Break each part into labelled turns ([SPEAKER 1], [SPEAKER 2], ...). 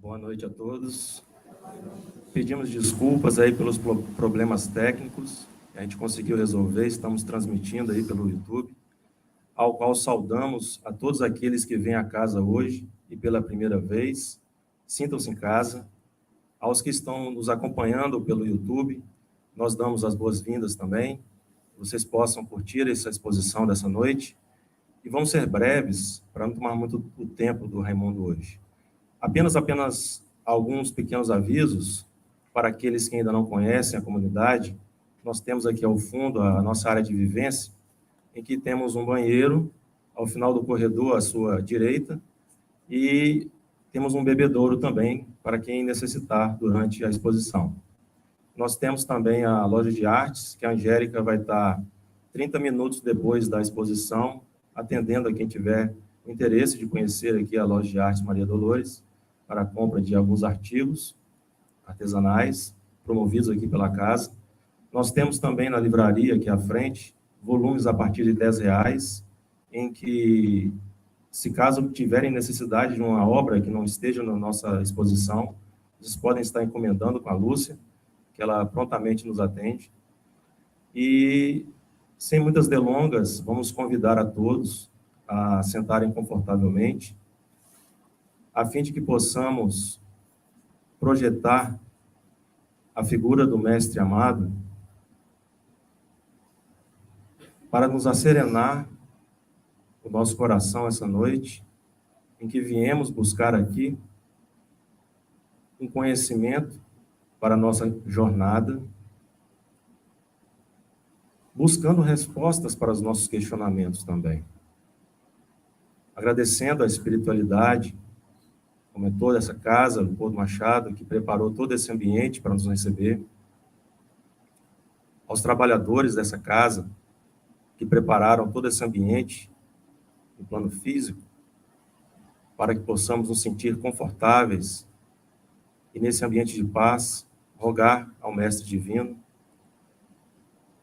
[SPEAKER 1] Boa noite a todos. Pedimos desculpas aí pelos problemas técnicos que a gente conseguiu resolver. Estamos transmitindo aí pelo YouTube, ao qual saudamos a todos aqueles que vêm à casa hoje e pela primeira vez. Sintam-se em casa. Aos que estão nos acompanhando pelo YouTube, nós damos as boas-vindas também. Vocês possam curtir essa exposição dessa noite. E vamos ser breves, para não tomar muito o tempo do Raimundo hoje. Apenas alguns pequenos avisos para aqueles que ainda não conhecem a comunidade. Nós temos aqui ao fundo a nossa área de vivência, em que temos um banheiro ao final do corredor à sua direita e temos um bebedouro também para quem necessitar durante a exposição. Nós temos também a loja de artes, que a Angélica vai estar 30 minutos depois da exposição, atendendo a quem tiver interesse de conhecer aqui a loja de artes Maria Dolores, para a compra de alguns artigos artesanais, promovidos aqui pela casa. Nós temos também na livraria, aqui à frente, volumes a partir de R$10, em que, se caso tiverem necessidade de uma obra que não esteja na nossa exposição, vocês podem estar encomendando com a Lúcia, que ela prontamente nos atende. E, sem muitas delongas, vamos convidar a todos a sentarem confortavelmente, a fim de que possamos projetar a figura do Mestre amado para nos acerenar o nosso coração essa noite, em que viemos buscar aqui um conhecimento para a nossa jornada, buscando respostas para os nossos questionamentos também. Agradecendo a espiritualidade, como é toda essa casa, o Pôr do Machado, que preparou todo esse ambiente para nos receber, aos trabalhadores dessa casa, que prepararam todo esse ambiente, no plano físico, para que possamos nos sentir confortáveis e, nesse ambiente de paz, rogar ao Mestre Divino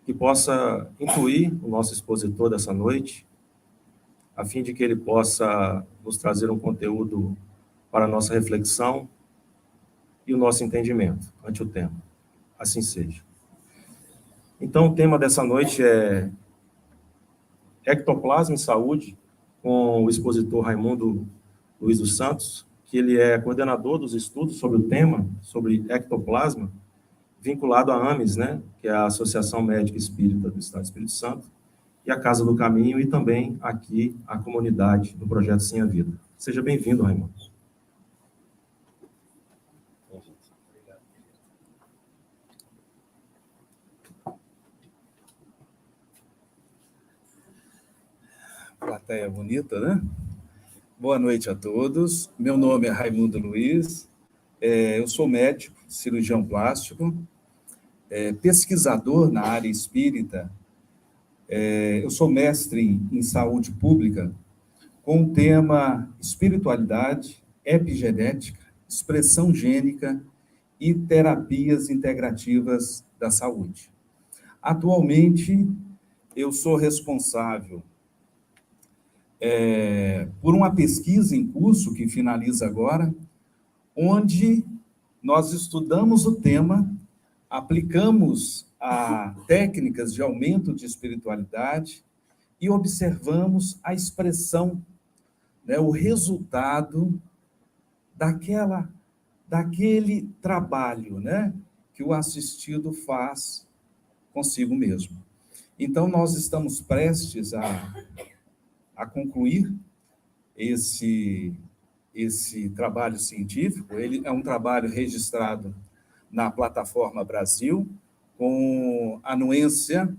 [SPEAKER 1] que possa intuir o nosso expositor dessa noite, a fim de que ele possa nos trazer um conteúdo para a nossa reflexão e o nosso entendimento ante o tema. Assim seja. Então, o tema dessa noite é Ectoplasma e Saúde, com o expositor Raimundo Luiz dos Santos, que ele é coordenador dos estudos sobre o tema, sobre ectoplasma, vinculado à AMES, né, que é a Associação Médica Espírita do Estado do Espírito Santo, e a Casa do Caminho, e também aqui a comunidade do Projeto Sim a Vida. Seja bem-vindo, Raimundo.
[SPEAKER 2] Plateia bonita, né? Boa noite a todos. Meu nome é Raimundo Luiz, eu sou médico, cirurgião plástico, pesquisador na área espírita, eu sou mestre em saúde pública, com o tema espiritualidade, epigenética, expressão gênica e terapias integrativas da saúde. Atualmente, eu sou responsável por uma pesquisa em curso que finaliza agora, onde nós estudamos o tema, aplicamos a técnicas de aumento de espiritualidade e observamos a expressão, né, o resultado daquele trabalho, né, que o assistido faz consigo mesmo. Então, nós estamos prestes a concluir esse trabalho científico. Ele é um trabalho registrado na Plataforma Brasil, com anuência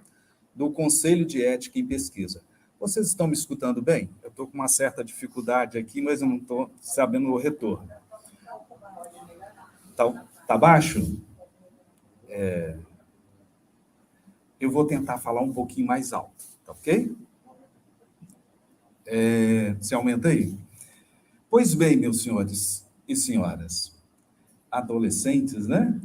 [SPEAKER 2] do Conselho de Ética em Pesquisa. Vocês estão me escutando bem? Eu estou com uma certa dificuldade aqui, mas eu não estou sabendo o retorno. Tá baixo? Eu vou tentar falar um pouquinho mais alto, tá ok? Você aumenta aí? Pois bem, meus senhores e senhoras, adolescentes, né?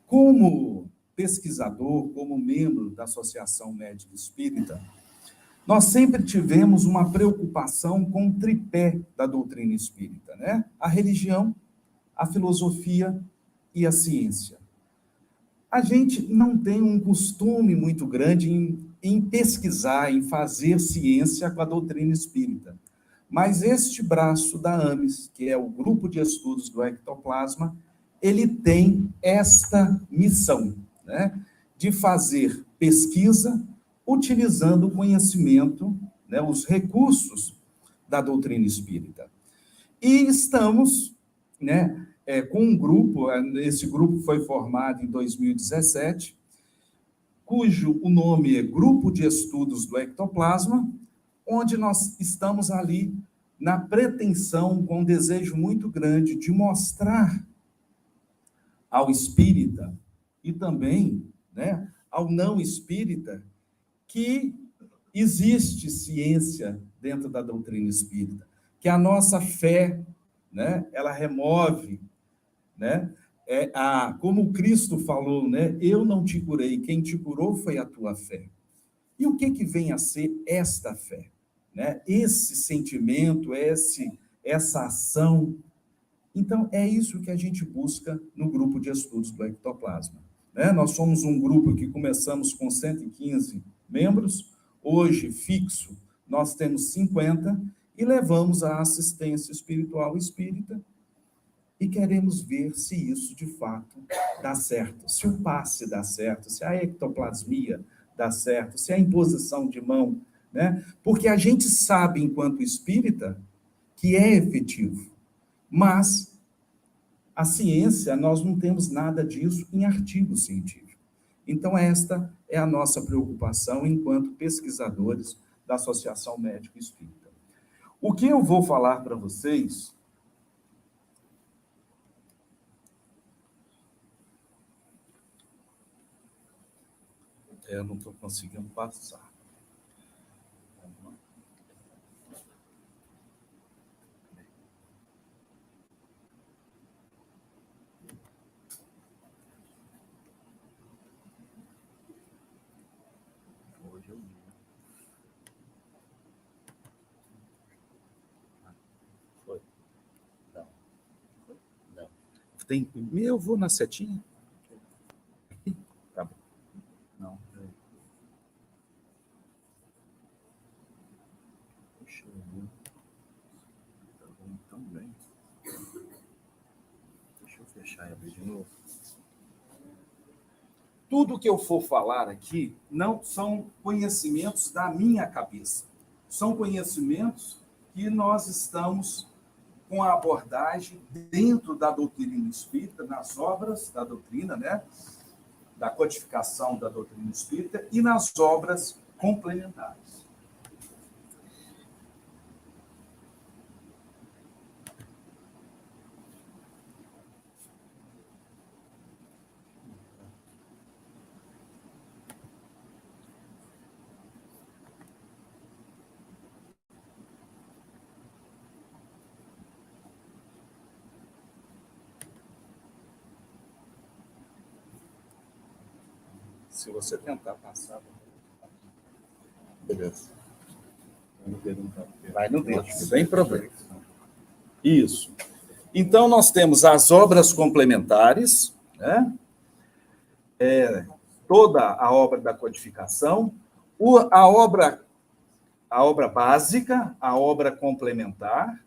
[SPEAKER 2] Como pesquisador, como membro da Associação Médica Espírita, Nós sempre tivemos uma preocupação com o tripé da doutrina espírita, né? A religião, a filosofia e a ciência. A gente não tem um costume muito grande em pesquisar, em fazer ciência com a doutrina espírita. Mas este braço da AMES, que é o Grupo de Estudos do Ectoplasma, ele tem esta missão, né, de fazer pesquisa utilizando o conhecimento, né, os recursos da doutrina espírita. E estamos, né, com um grupo, esse grupo foi formado em 2017, cujo o nome é Grupo de Estudos do Ectoplasma, onde nós estamos ali na pretensão, com um desejo muito grande de mostrar ao espírita e também, né, ao não espírita que existe ciência dentro da doutrina espírita, que a nossa fé, né, ela remove, né, como Cristo falou, né, eu não te curei, quem te curou foi a tua fé. E o que vem a ser esta fé? Né? Esse sentimento, essa ação. Então, é isso que a gente busca no grupo de estudos do ectoplasma. Né? Nós somos um grupo que começamos com 115 membros, hoje, fixo, nós temos 50, e levamos a assistência espiritual espírita, e queremos ver se isso, de fato, dá certo, se o passe dá certo, se a ectoplasmia dá certo, se a imposição de mão, né? Porque a gente sabe, enquanto espírita, que é efetivo, mas a ciência, nós não temos nada disso em artigo científico. Então, esta é a nossa preocupação enquanto pesquisadores da Associação Médico Espírita. O que eu vou falar para vocês... Eu não estou conseguindo passar. Foi. Não. Não. Eu vou na setinha. Tá bom. Não. Deixa eu ver. Tá bom também. Deixa eu fechar e abrir de novo. Tudo que eu for falar aqui não são conhecimentos da minha cabeça. São conhecimentos que nós estamos com a abordagem dentro da doutrina espírita, nas obras da doutrina, né? Da codificação da doutrina espírita e nas obras complementares. Se você tentar passar... Beleza. Vai no dedo, sem problema. Isso. Então, nós temos as obras complementares, né? Toda a obra da codificação, a obra básica, a obra complementar.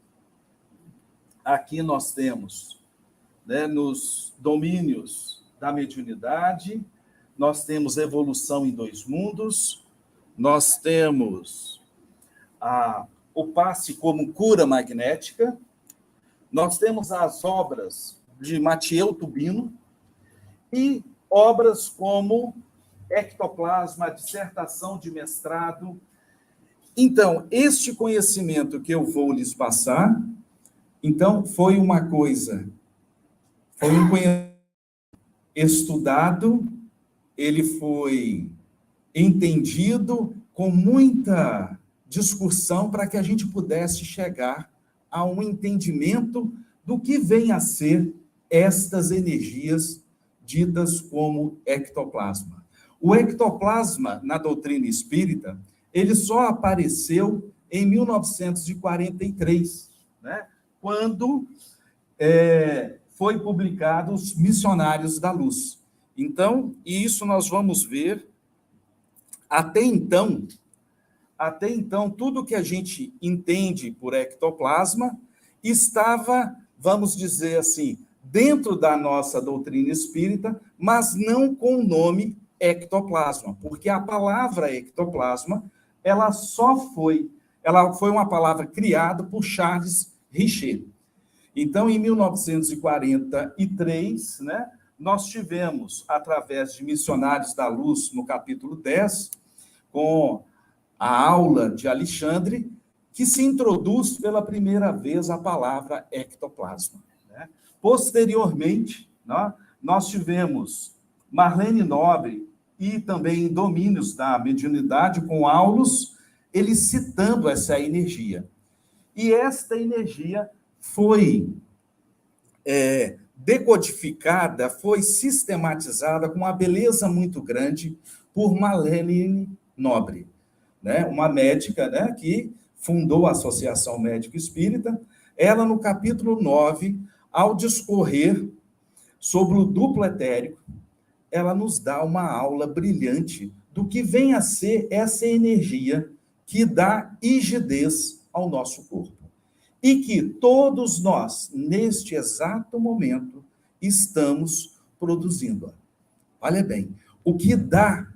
[SPEAKER 2] Aqui nós temos, né, nos domínios da mediunidade, nós temos evolução em dois mundos, nós temos o passe como cura magnética, nós temos as obras de Matiel Tubino e obras como Ectoplasma, dissertação de mestrado. Então, este conhecimento que eu vou lhes passar, então, foi um conhecimento estudado, ele foi entendido com muita discussão para que a gente pudesse chegar a um entendimento do que vem a ser estas energias ditas como ectoplasma. O ectoplasma, na doutrina espírita, ele só apareceu em 1943, né? Quando foi publicado Os Missionários da Luz. Então, e isso nós vamos ver, até então, tudo que a gente entende por ectoplasma estava, vamos dizer assim, dentro da nossa doutrina espírita, mas não com o nome ectoplasma, porque a palavra ectoplasma, ela foi uma palavra criada por Charles Richer. Então, em 1943, né, nós tivemos, através de Missionários da Luz, no capítulo 10, com a aula de Alexandre, que se introduz pela primeira vez a palavra ectoplasma, né? Posteriormente, né, nós tivemos Marlene Nobre e também Domínios da Mediunidade com Aulus, eles citando essa energia. E esta energia foi decodificada, foi sistematizada com uma beleza muito grande por Marlene Nobre, né? Uma médica, né, que fundou a Associação Médica Espírita. Ela, no capítulo 9, ao discorrer sobre o duplo etérico, ela nos dá uma aula brilhante do que vem a ser essa energia que dá rigidez ao nosso corpo. E que todos nós, neste exato momento, estamos produzindo. Olha bem, o que dá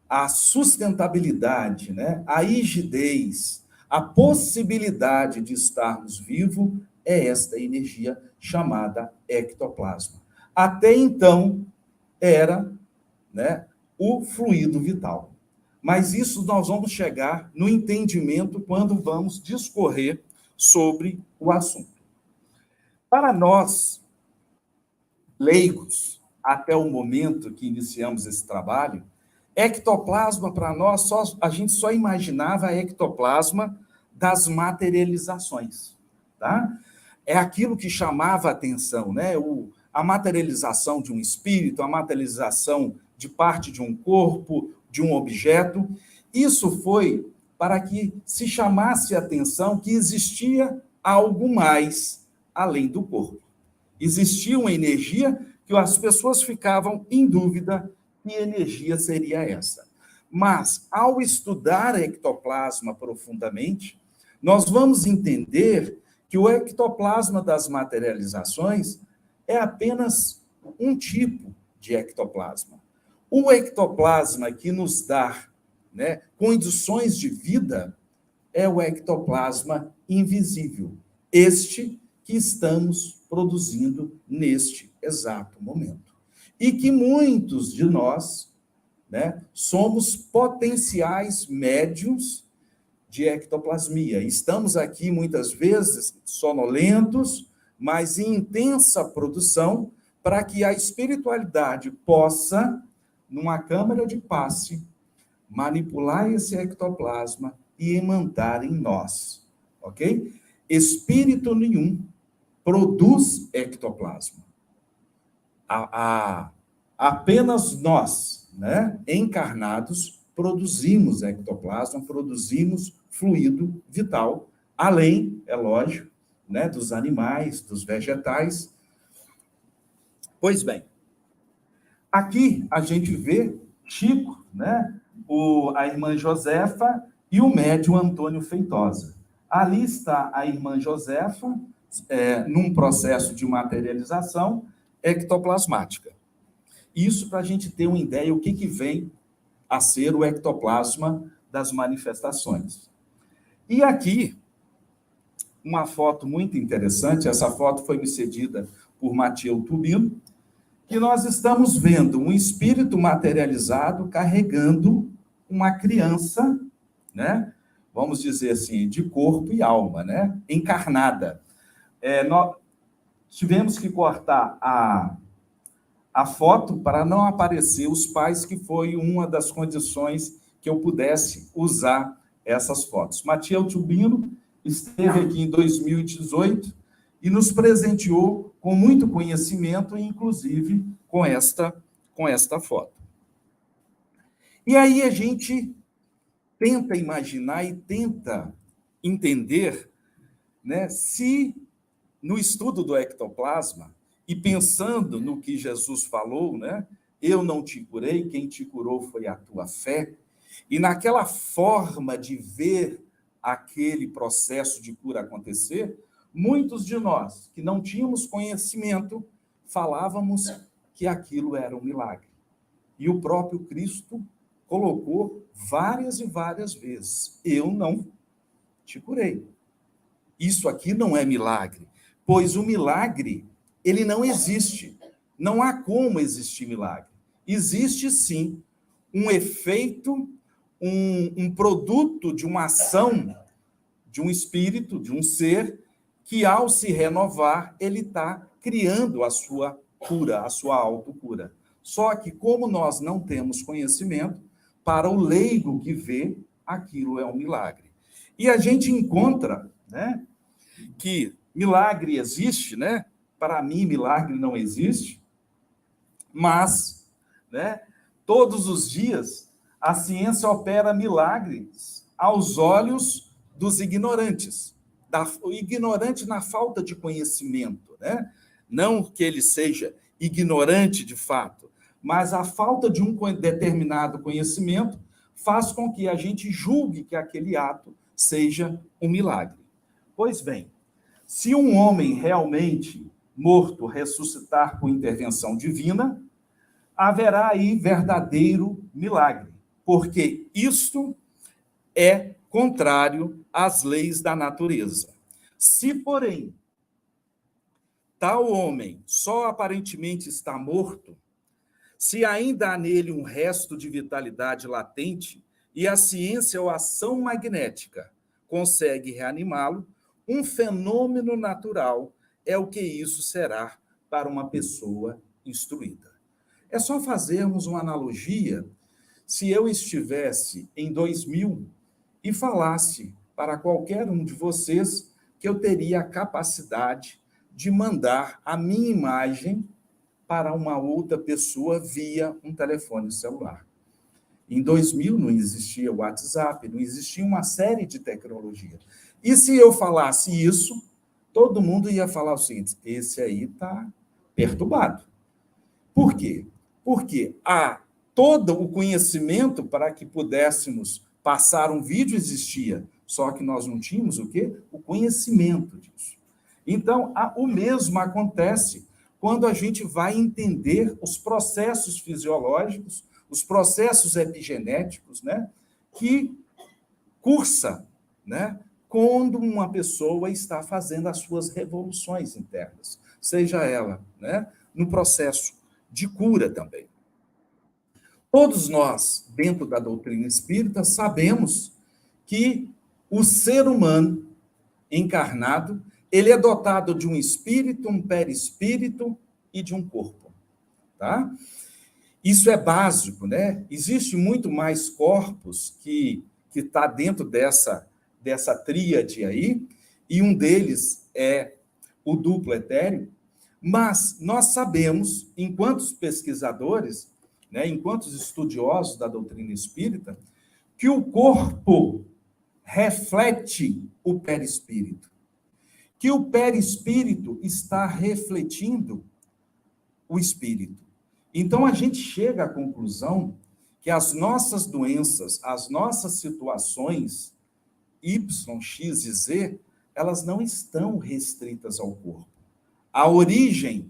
[SPEAKER 2] a sustentabilidade, né, a rigidez, a possibilidade de estarmos vivos é esta energia chamada ectoplasma. Até então, era, né, o fluido vital. Mas isso nós vamos chegar no entendimento quando vamos discorrer sobre o assunto. Para nós, leigos, até o momento que iniciamos esse trabalho, ectoplasma, para nós, a gente só imaginava ectoplasma das materializações, tá? É aquilo que chamava a atenção, né? A materialização de um espírito, a materialização de parte de um corpo, de um objeto. Isso foi para que se chamasse a atenção que existia algo mais além do corpo. Existia uma energia que as pessoas ficavam em dúvida que energia seria essa. Mas, ao estudar ectoplasma profundamente, nós vamos entender que o ectoplasma das materializações é apenas um tipo de ectoplasma. O ectoplasma que nos dá, né, condições de vida é o ectoplasma invisível, este que estamos produzindo neste exato momento. E que muitos de nós, né, somos potenciais médiums de ectoplasmia. Estamos aqui, muitas vezes, sonolentos, mas em intensa produção, para que a espiritualidade possa, numa câmara de passe, manipular esse ectoplasma e emantar em nós, ok? Espírito nenhum produz ectoplasma. Apenas nós, né, encarnados, produzimos ectoplasma, produzimos fluido vital, além, é lógico, né, dos animais, dos vegetais. Pois bem, aqui a gente vê Chico, né, a irmã Josefa e o médium Antônio Feitosa. Ali está a irmã Josefa, num processo de materialização ectoplasmática. Isso para a gente ter uma ideia o que vem a ser o ectoplasma das manifestações. E aqui, uma foto muito interessante, essa foto foi me cedida por Matheus Tubino, que nós estamos vendo um espírito materializado carregando uma criança, né? Vamos dizer assim, de corpo e alma, né? Encarnada. Nós tivemos que cortar a foto para não aparecer os pais, que foi uma das condições que eu pudesse usar essas fotos. Matheus Tubino esteve aqui em 2018 e nos presenteou com muito conhecimento, inclusive com esta foto. E aí a gente tenta imaginar e tenta entender, né, se no estudo do ectoplasma, e pensando no que Jesus falou, né, eu não te curei, quem te curou foi a tua fé, e naquela forma de ver aquele processo de cura acontecer, muitos de nós que não tínhamos conhecimento, falávamos que aquilo era um milagre. E o próprio Cristo colocou várias e várias vezes: eu não te curei. Isso aqui não é milagre, pois o milagre, ele não existe. Não há como existir milagre. Existe, sim, um efeito, um produto de uma ação, de um espírito, de um ser, que ao se renovar, ele está criando a sua cura, a sua autocura. Só que, como nós não temos conhecimento, para o leigo que vê, aquilo é um milagre. E a gente encontra, né, que milagre existe, né? Para mim, milagre não existe, mas, né, todos os dias a ciência opera milagres aos olhos dos ignorantes, o ignorante na falta de conhecimento, né? Não que ele seja ignorante de fato, mas a falta de um determinado conhecimento faz com que a gente julgue que aquele ato seja um milagre. Pois bem, se um homem realmente morto ressuscitar por intervenção divina, haverá aí verdadeiro milagre, porque isto é contrário às leis da natureza. Se, porém, tal homem só aparentemente está morto, se ainda há nele um resto de vitalidade latente e a ciência ou ação magnética consegue reanimá-lo, um fenômeno natural é o que isso será para uma pessoa instruída. É só fazermos uma analogia. Se eu estivesse em 2000 e falasse para qualquer um de vocês que eu teria a capacidade de mandar a minha imagem para uma outra pessoa via um telefone celular. Em 2000 não existia o WhatsApp, não existia uma série de tecnologia. E se eu falasse isso, todo mundo ia falar o seguinte: esse aí está perturbado. Por quê? Porque há todo o conhecimento para que pudéssemos passar um vídeo existia, só que nós não tínhamos o quê? O conhecimento disso. Então, o mesmo acontece quando a gente vai entender os processos fisiológicos, os processos epigenéticos, né, que cursa, né, quando uma pessoa está fazendo as suas revoluções internas, seja ela, né, no processo de cura também. Todos nós, dentro da doutrina espírita, sabemos que o ser humano encarnado, ele é dotado de um espírito, um perispírito e de um corpo, tá? Isso é básico, né? Existe muito mais corpos que está dentro dessa tríade aí, e um deles é o duplo etéreo, mas nós sabemos, enquanto pesquisadores, né, enquanto estudiosos da doutrina espírita, que o corpo reflete o perispírito, que o perispírito está refletindo o espírito. Então, a gente chega à conclusão que as nossas doenças, as nossas situações, Y, X e Z, elas não estão restritas ao corpo. A origem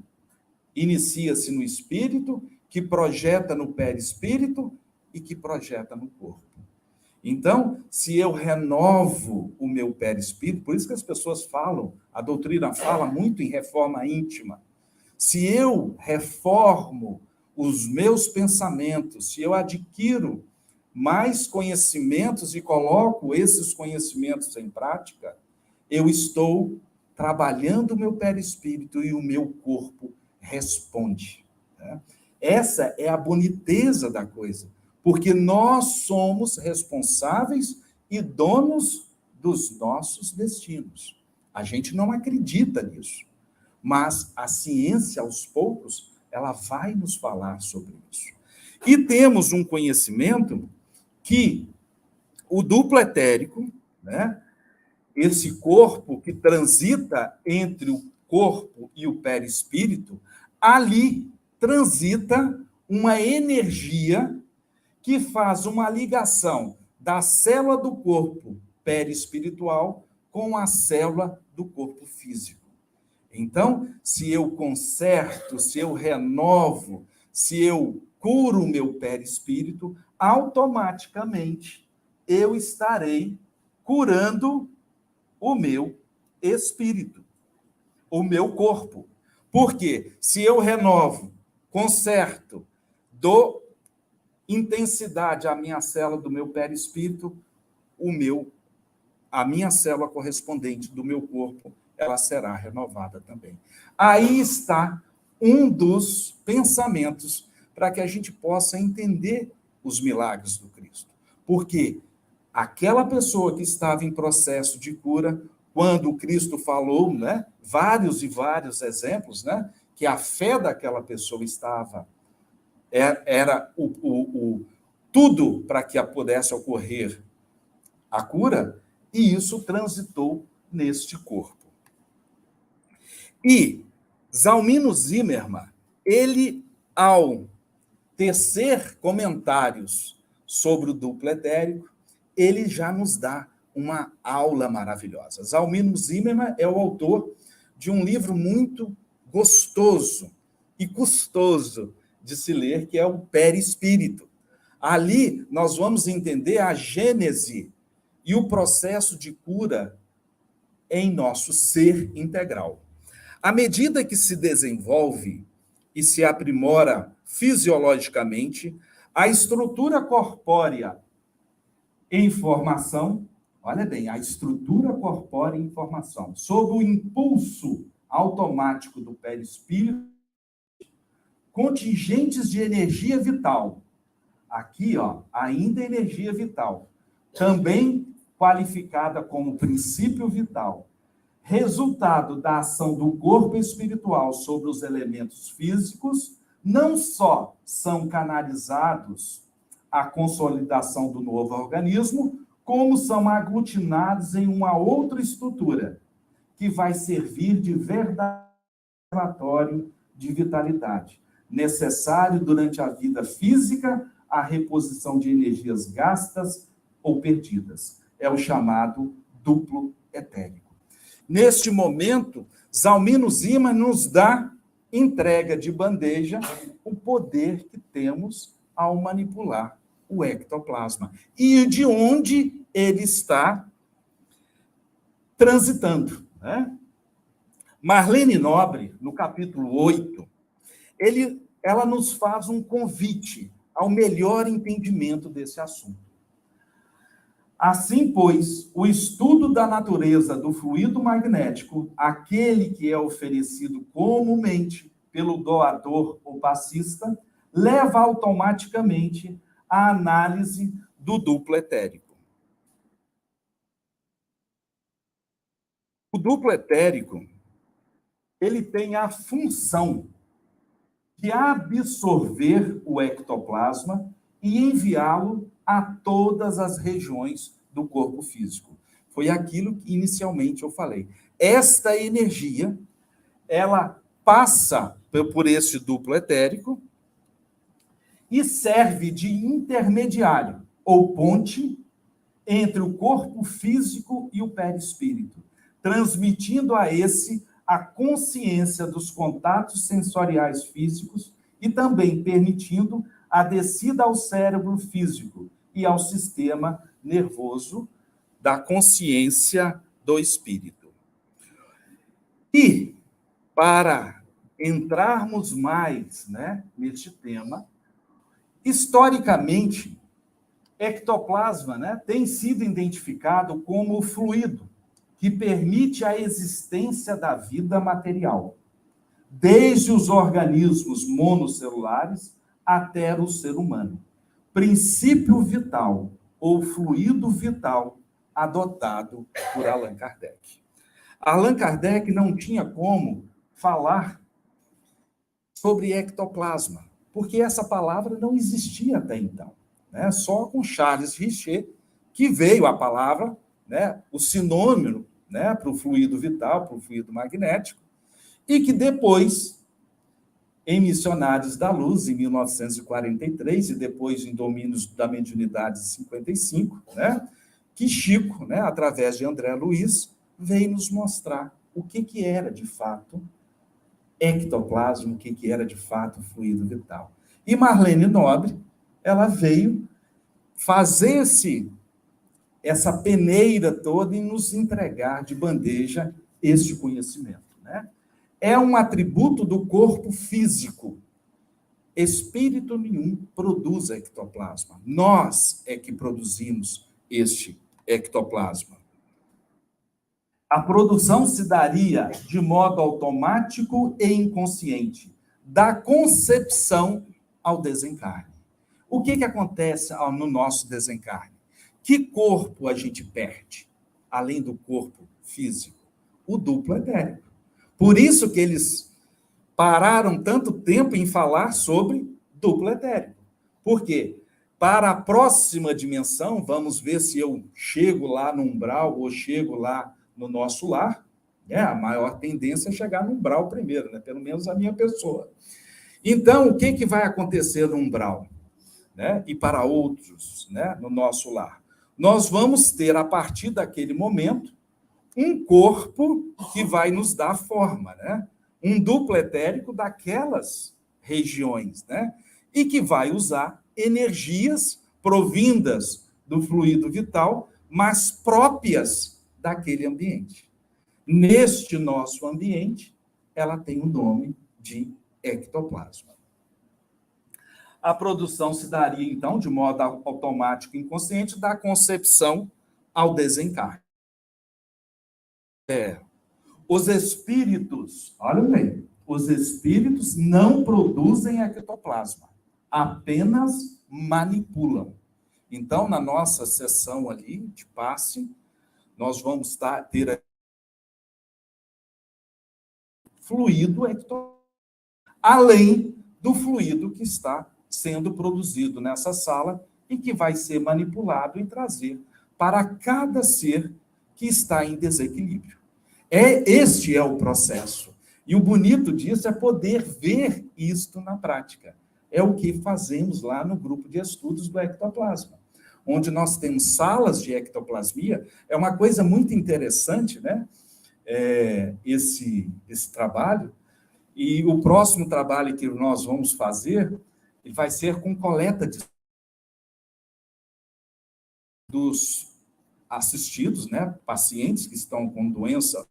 [SPEAKER 2] inicia-se no espírito, que projeta no perispírito e que projeta no corpo. Então, se eu renovo o meu perispírito, por isso que as pessoas falam, a doutrina fala muito em reforma íntima. Se eu reformo os meus pensamentos, se eu adquiro mais conhecimentos e coloco esses conhecimentos em prática, eu estou trabalhando o meu perispírito e o meu corpo responde, né? Essa é a boniteza da coisa, porque nós somos responsáveis e donos dos nossos destinos. A gente não acredita nisso, mas a ciência, aos poucos, ela vai nos falar sobre isso. E temos um conhecimento que O duplo etérico, né? Esse corpo que transita entre o corpo e o perispírito, ali transita uma energia que faz uma ligação da célula do corpo perispiritual com a célula do corpo físico. Então, se eu conserto, se eu renovo, se eu curo o meu perispírito, automaticamente eu estarei curando o meu espírito, o meu corpo. Porque se eu renovo, conserto, dou intensidade à minha célula do meu perispírito, a minha célula correspondente do meu corpo, ela será renovada também. Aí está um dos pensamentos para que a gente possa entender os milagres do Cristo. Porque aquela pessoa que estava em processo de cura, quando o Cristo falou, né, vários e vários exemplos, né, que a fé daquela pessoa era tudo para que pudesse ocorrer a cura, e isso transitou neste corpo. E Zalmino Zimmermann, ele, ao tecer comentários sobre o duplo etérico, ele já nos dá uma aula maravilhosa. Zalmino Zimmermann é o autor de um livro muito gostoso e custoso de se ler, que é o Perispírito. Ali nós vamos entender a gênese e o processo de cura em nosso ser integral. À medida que se desenvolve e se aprimora fisiologicamente, a estrutura corpórea em formação, olha bem, a estrutura corpórea em formação, sob o impulso automático do perispírito, contingentes de energia vital. Aqui, ó, ainda energia vital, também qualificada como princípio vital, resultado da ação do corpo espiritual sobre os elementos físicos, não só são canalizados à consolidação do novo organismo, como são aglutinados em uma outra estrutura, que vai servir de verdadeiro laboratório de vitalidade, necessário durante a vida física, a reposição de energias gastas ou perdidas. É o chamado duplo etérico. Neste momento, Zalmino Zimmermann nos dá entrega de bandeja o poder que temos ao manipular o ectoplasma e de onde ele está transitando, né? Marlene Nobre, no capítulo 8, ela nos faz um convite ao melhor entendimento desse assunto. Assim, pois, o estudo da natureza do fluido magnético, aquele que é oferecido comumente pelo doador ou passista, leva automaticamente à análise do duplo etérico. O duplo etérico, ele tem a função de absorver o ectoplasma e enviá-lo a todas as regiões do corpo físico. Foi aquilo que inicialmente eu falei. Esta energia, ela passa por esse duplo etérico e serve de intermediário ou ponte entre o corpo físico e o perispírito, transmitindo a esse a consciência dos contatos sensoriais físicos e também permitindo a descida ao cérebro físico e ao sistema nervoso da consciência do espírito. E, para entrarmos mais, né, neste tema, historicamente, ectoplasma, né, tem sido identificado como o fluido que permite a existência da vida material, desde os organismos monocelulares até o ser humano. Princípio vital ou fluido vital adotado por Allan Kardec. Allan Kardec não tinha como falar sobre ectoplasma, porque essa palavra não existia até então, né? Só com Charles Richer que veio a palavra, né, o sinônimo, né, para o fluido vital, para o fluido magnético, e que depois, em Missionários da Luz, em 1943, e depois em Domínios da Mediunidade, em 55, né, que Chico, né, através de André Luiz, veio nos mostrar o que era, de fato, ectoplasma, o que era, de fato, fluido vital. E Marlene Nobre, ela veio fazer essa peneira toda e nos entregar de bandeja este conhecimento, né? É um atributo do corpo físico. Espírito nenhum produz ectoplasma. Nós é que produzimos este ectoplasma. A produção se daria de modo automático e inconsciente, da concepção ao desencarne. O que acontece no nosso desencarne? Que corpo a gente perde, além do corpo físico? O duplo etérico. Por isso que eles pararam tanto tempo em falar sobre duplo etérico. Por quê? Para a próxima dimensão, vamos ver se eu chego lá no umbral ou chego lá no nosso lar, né? A maior tendência é chegar no umbral primeiro, né? Pelo menos a minha pessoa. Então, o que vai acontecer no umbral, né? E para outros, né? No nosso lar? Nós vamos ter, a partir daquele momento, um corpo que vai nos dar forma, né? Um duplo etérico daquelas regiões, né? E que vai usar energias provindas do fluido vital, mas próprias daquele ambiente. Neste nosso ambiente, ela tem o nome de ectoplasma. A produção se daria, então, de modo automático e inconsciente, da concepção ao desencarne. Os espíritos, olha bem, os espíritos não produzem ectoplasma, apenas manipulam. Então, na nossa sessão ali de passe, nós vamos ter fluido ectoplasma, além do fluido que está sendo produzido nessa sala e que vai ser manipulado e trazer para cada ser que está em desequilíbrio. Este é o processo. E o bonito disso é poder ver isto na prática. É o que fazemos lá no grupo de estudos do ectoplasma, onde nós temos salas de ectoplasmia. É uma coisa muito interessante, né? Esse trabalho. E o próximo trabalho que nós vamos fazer vai ser com coleta dos assistidos, né? Pacientes que estão com doença,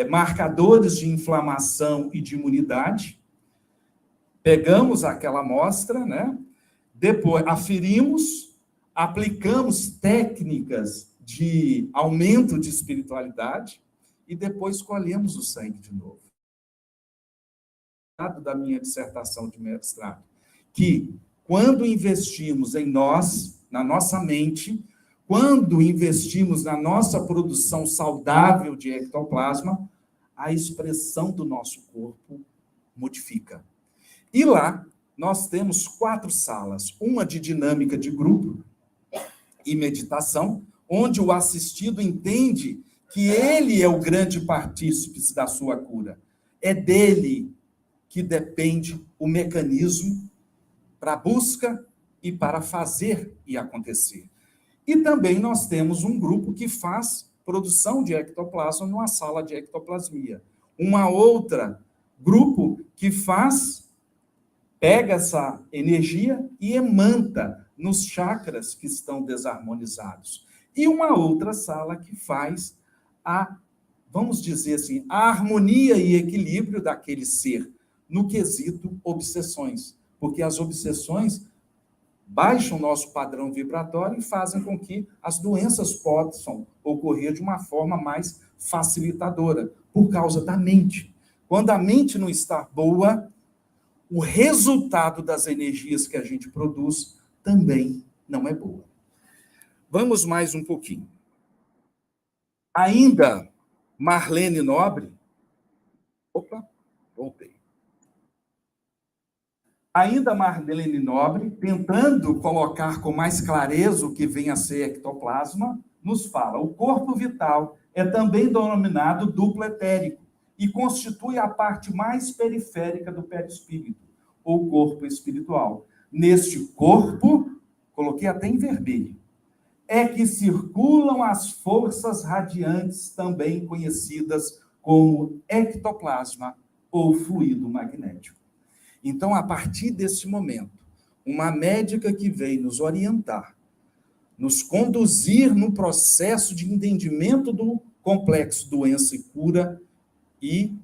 [SPEAKER 2] marcadores de inflamação e de imunidade. Pegamos aquela amostra, né? Depois aferimos, aplicamos técnicas de aumento de espiritualidade e depois colhemos o sangue de novo. Da minha dissertação de mestrado, que quando investimos em nós, na nossa mente, quando investimos na nossa produção saudável de ectoplasma, a expressão do nosso corpo modifica. E lá nós temos 4 salas, uma de dinâmica de grupo e meditação, onde o assistido entende que ele é o grande partícipe da sua cura. É dele que depende o mecanismo para a busca e para fazer e acontecer. E também nós temos um grupo que faz produção de ectoplasma numa sala de ectoplasmia. Uma outra grupo que pega essa energia e emanta nos chakras que estão desarmonizados. E uma outra sala que faz vamos dizer assim, a harmonia e equilíbrio daquele ser no quesito obsessões. Porque as obsessões baixam o nosso padrão vibratório e fazem com que as doenças possam ocorrer de uma forma mais facilitadora, por causa da mente. Quando a mente não está boa, o resultado das energias que a gente produz também não é boa. Vamos mais um pouquinho. Ainda Marlene Nobre... Opa, voltei. Ainda Marlene Nobre, tentando colocar com mais clareza o que vem a ser ectoplasma, nos fala: o corpo vital é também denominado duplo etérico e constitui a parte mais periférica do perispírito, ou corpo espiritual. Neste corpo, coloquei até em vermelho, é que circulam as forças radiantes, também conhecidas como ectoplasma ou fluido magnético. Então, a partir desse momento, uma médica que veio nos orientar, nos conduzir no processo de entendimento do complexo doença e cura, e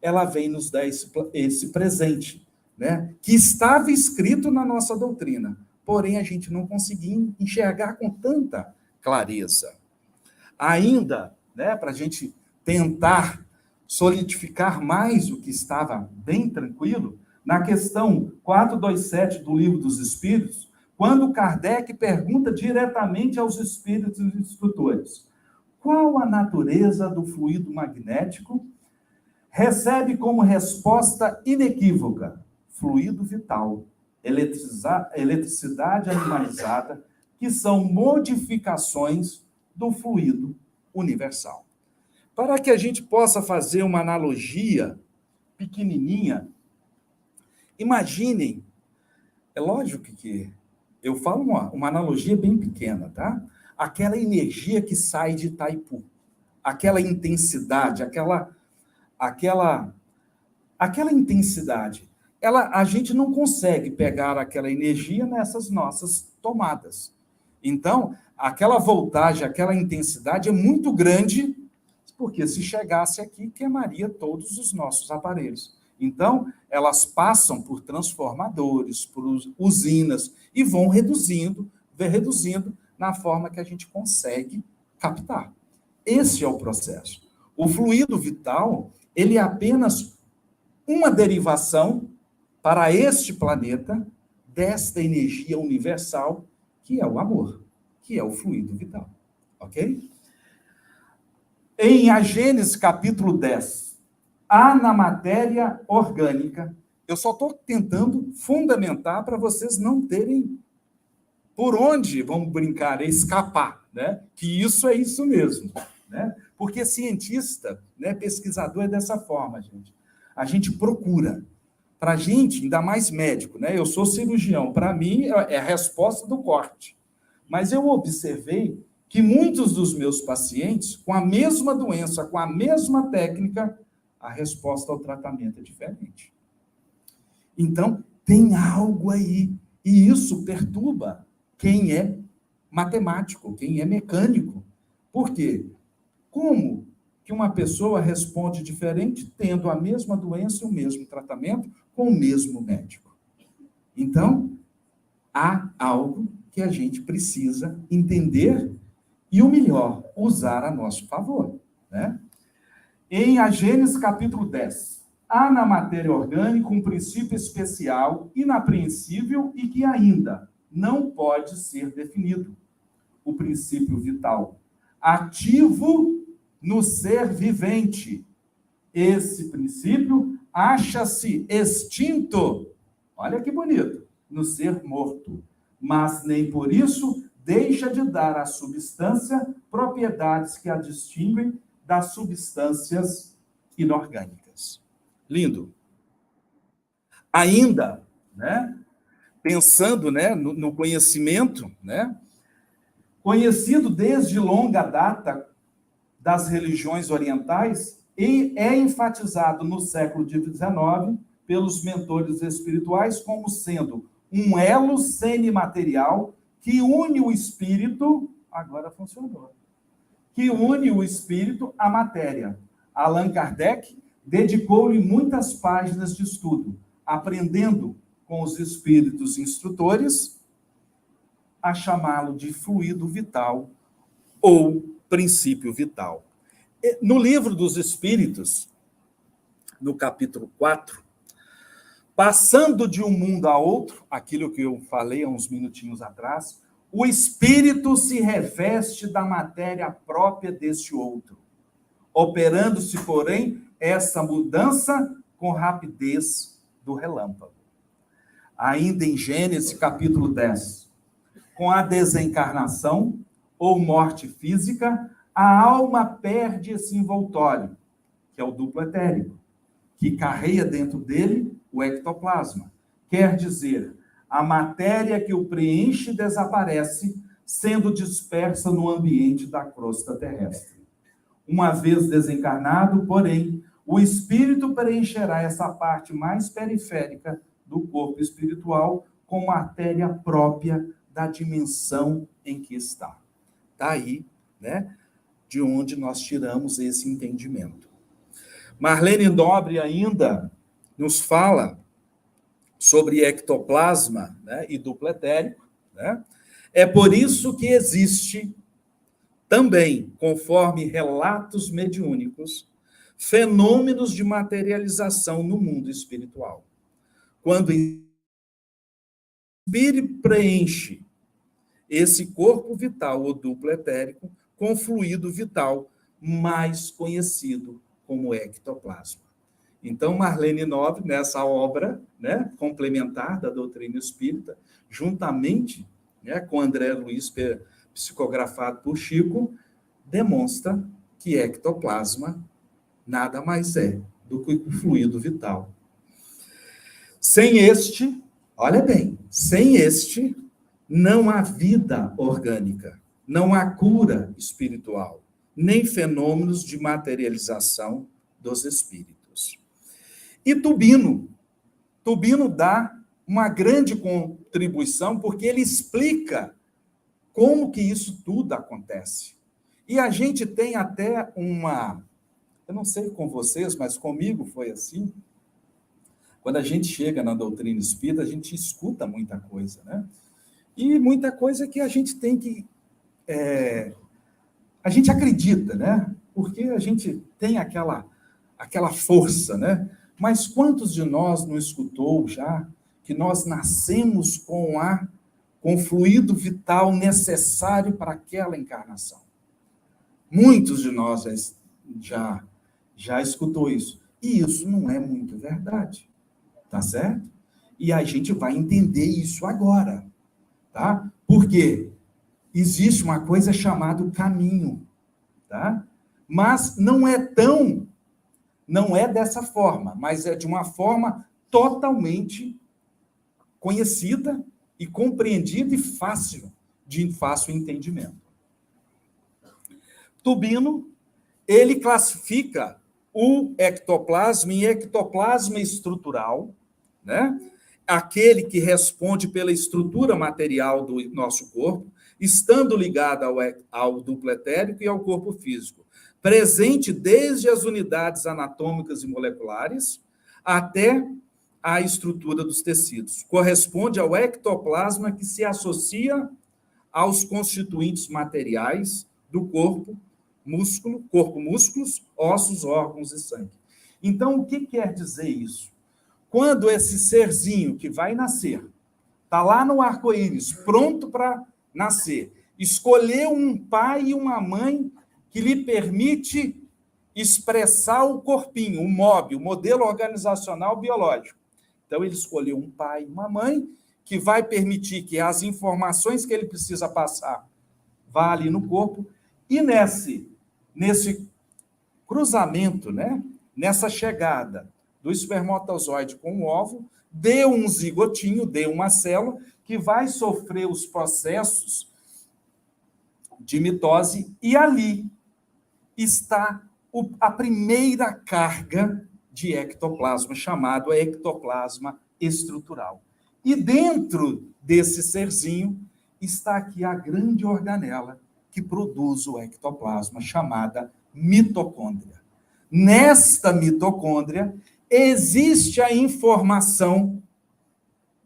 [SPEAKER 2] ela vem nos dar esse presente, né, que estava escrito na nossa doutrina, porém a gente não conseguia enxergar com tanta clareza. Ainda, né, para a gente tentar solidificar mais o que estava bem tranquilo, na questão 427 do Livro dos Espíritos, quando Kardec pergunta diretamente aos espíritos instrutores: qual a natureza do fluido magnético? Recebe como resposta inequívoca: fluido vital, eletricidade animalizada, que são modificações do fluido universal. Para que a gente possa fazer uma analogia pequenininha, imaginem, é lógico que eu falo uma analogia bem pequena, tá? Aquela energia que sai de Itaipu, aquela intensidade, aquela intensidade, a gente não consegue pegar aquela energia nessas nossas tomadas. Então, aquela voltagem, aquela intensidade é muito grande, porque se chegasse aqui, queimaria todos os nossos aparelhos. Então, elas passam por transformadores, por usinas, e vão reduzindo na forma que a gente consegue captar. Esse é o processo. O fluido vital, ele é apenas uma derivação para este planeta desta energia universal, que é o amor, que é o fluido vital. Ok? Em A Gênesis, capítulo 10, há na matéria orgânica, eu só estou tentando fundamentar para vocês não terem por onde, vamos brincar, escapar, né? Que isso é isso mesmo, né? Porque cientista, né, pesquisador é dessa forma, gente. A gente procura. Para a gente, ainda mais médico, né? Eu sou cirurgião, para mim é a resposta do corte. Mas eu observei que muitos dos meus pacientes, com a mesma doença, com a mesma técnica, a resposta ao tratamento é diferente. Então, tem algo aí, e isso perturba quem é matemático, quem é mecânico. Por quê? Como que uma pessoa responde diferente tendo a mesma doença e o mesmo tratamento com o mesmo médico? Então, há algo que a gente precisa entender e, o melhor, usar a nosso favor, né? Em A Gênesis, capítulo 10, há na matéria orgânica um princípio especial, inapreensível e que ainda não pode ser definido. O princípio vital, ativo no ser vivente. Esse princípio acha-se extinto, olha que bonito, no ser morto, mas nem por isso deixa de dar à substância propriedades que a distinguem das substâncias inorgânicas. Lindo. Ainda, né, pensando, né, no conhecimento, né, conhecido desde longa data das religiões orientais, e é enfatizado no século XIX pelos mentores espirituais como sendo um elo semimaterial que une o espírito, agora funcionou, que une o espírito à matéria. Allan Kardec dedicou-lhe muitas páginas de estudo, aprendendo com os espíritos instrutores a chamá-lo de fluido vital ou princípio vital. No Livro dos Espíritos, no capítulo 4, passando de um mundo a outro, aquilo que eu falei há uns minutinhos atrás, o espírito se reveste da matéria própria deste outro, operando-se, porém, essa mudança com rapidez do relâmpago. ainda em Gênesis, capítulo 10. Com a desencarnação ou morte física, a alma perde esse envoltório, que é o duplo etérico, que carrega dentro dele o ectoplasma. Quer dizer, a matéria que o preenche desaparece, sendo dispersa no ambiente da crosta terrestre. Uma vez desencarnado, porém, o espírito preencherá essa parte mais periférica do corpo espiritual com matéria própria da dimensão em que está. Daí, né, de onde nós tiramos esse entendimento. Marlene Nobre ainda nos fala sobre ectoplasma, né, e duplo etérico, né? É por isso que existe também, conforme relatos mediúnicos, fenômenos de materialização no mundo espiritual. Quando o espírito preenche esse corpo vital ou duplo etérico com fluido vital, mais conhecido como ectoplasma. Então, Marlene Nobre, nessa obra, né, complementar da doutrina espírita, juntamente, né, com André Luiz, psicografado por Chico, demonstra que ectoplasma nada mais é do que o fluido vital. Sem este, olha bem, sem este, não há vida orgânica, não há cura espiritual, nem fenômenos de materialização dos espíritos. E Tubino dá uma grande contribuição, porque ele explica como que isso tudo acontece. E a gente tem até eu não sei com vocês, mas comigo foi assim. Quando a gente chega na doutrina espírita, a gente escuta muita coisa, né? E muita coisa que a gente tem que... a gente acredita, né? Porque a gente tem aquela força, né? Mas quantos de nós não escutou já que nós nascemos com o fluido vital necessário para aquela encarnação? Muitos de nós já escutou isso. E isso não é muito verdade, tá certo? E a gente vai entender isso agora, tá? Porque existe uma coisa chamada caminho, tá? Mas não é dessa forma, mas é de uma forma totalmente conhecida e compreendida e de fácil entendimento. Tubino, ele classifica o ectoplasma em ectoplasma estrutural, né? Aquele que responde pela estrutura material do nosso corpo, estando ligado ao duplo etérico e ao corpo físico, presente desde as unidades anatômicas e moleculares até a estrutura dos tecidos. Corresponde ao ectoplasma que se associa aos constituintes materiais do corpo, músculos, ossos, órgãos e sangue. Então, o que quer dizer isso? Quando esse serzinho que vai nascer está lá no arco-íris, pronto para nascer, escolheu um pai e uma mãe que lhe permite expressar o corpinho, o MOB, o modelo organizacional biológico. Então, ele escolheu um pai e uma mãe que vai permitir que as informações que ele precisa passar vá ali no corpo, e nesse cruzamento, né? Nessa chegada do espermatozoide com o óvulo, dê um zigotinho, dê uma célula, que vai sofrer os processos de mitose, e ali está a primeira carga de ectoplasma, chamado ectoplasma estrutural. E dentro desse serzinho está aqui a grande organela que produz o ectoplasma, chamada mitocôndria. Nesta mitocôndria existe a informação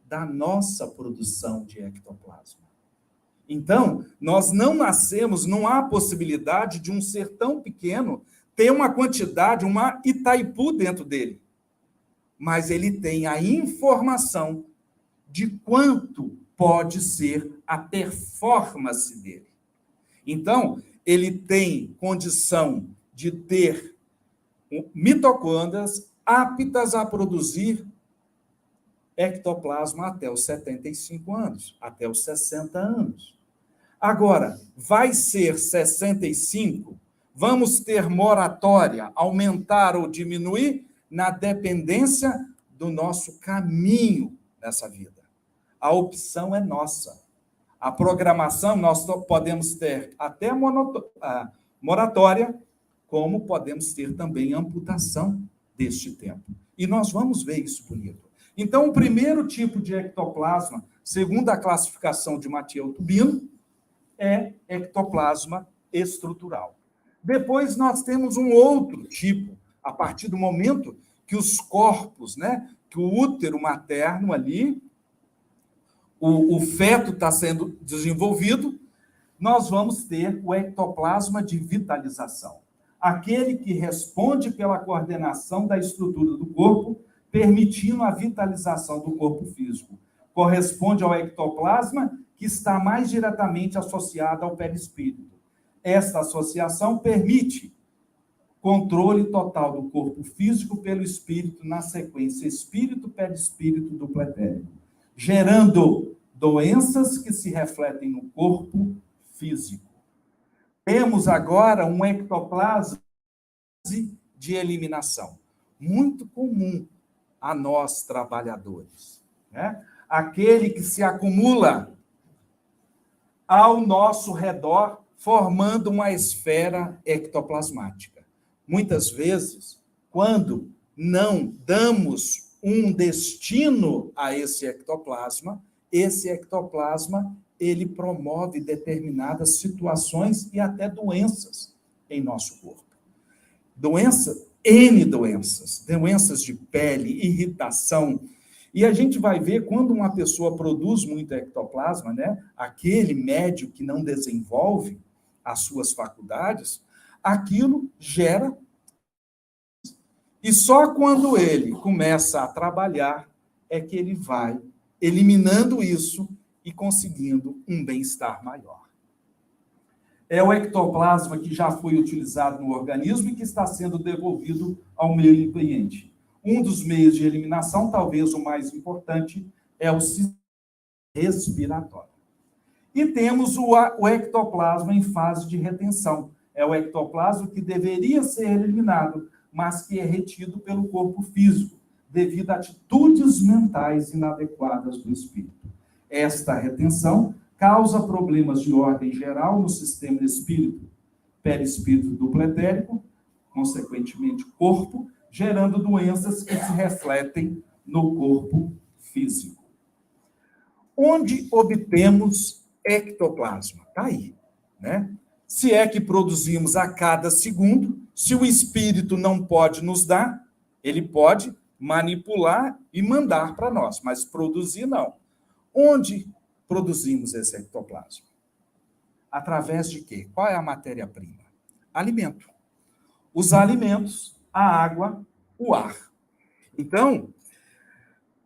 [SPEAKER 2] da nossa produção de ectoplasma. Então, nós não nascemos, não há possibilidade de um ser tão pequeno ter uma quantidade, uma Itaipu dentro dele. Mas ele tem a informação de quanto pode ser a performance dele. Então, ele tem condição de ter mitocôndrias aptas a produzir ectoplasma até os 75 anos, até os 60 anos. Agora, vai ser 65? Vamos ter moratória, aumentar ou diminuir na dependência do nosso caminho nessa vida. A opção é nossa. A programação, nós podemos ter até a moratória, como podemos ter também amputação deste tempo. E nós vamos ver isso bonito. Então, o primeiro tipo de ectoplasma, segundo a classificação de Mathieu Tubino, é ectoplasma estrutural. Depois nós temos um outro tipo, a partir do momento que os corpos, né, que o útero materno ali, o feto está sendo desenvolvido, nós vamos ter o ectoplasma de vitalização. Aquele que responde pela coordenação da estrutura do corpo, permitindo a vitalização do corpo físico. Corresponde ao ectoplasma que está mais diretamente associado ao perispírito. Esta associação permite controle total do corpo físico pelo espírito na sequência espírito, perispírito, duplo etérico, gerando doenças que se refletem no corpo físico. Temos agora um ectoplasma de eliminação, muito comum a nós trabalhadores, né? Aquele que se acumula ao nosso redor, formando uma esfera ectoplasmática. Muitas vezes, quando não damos um destino a esse ectoplasma, ele promove determinadas situações e até doenças em nosso corpo. N doenças de pele, irritação. E a gente vai ver quando uma pessoa produz muito ectoplasma, né? Aquele médio que não desenvolve as suas faculdades, aquilo gera. E só quando ele começa a trabalhar é que ele vai eliminando isso e conseguindo um bem-estar maior. É o ectoplasma que já foi utilizado no organismo e que está sendo devolvido ao meio ambiente. Um dos meios de eliminação, talvez o mais importante, é o sistema respiratório. E temos o ectoplasma em fase de retenção. É o ectoplasma que deveria ser eliminado, mas que é retido pelo corpo físico, devido a atitudes mentais inadequadas do espírito. Esta retenção causa problemas de ordem geral no sistema espírito, perispírito duplo etérico, consequentemente corpo, gerando doenças que se refletem no corpo físico. Onde obtemos ectoplasma? Está aí, né? Se é que produzimos a cada segundo, se o espírito não pode nos dar, ele pode manipular e mandar para nós, mas produzir não. Onde produzimos esse ectoplasma? Através de quê? Qual é a matéria-prima? Alimento. Os alimentos, a água, o ar. Então,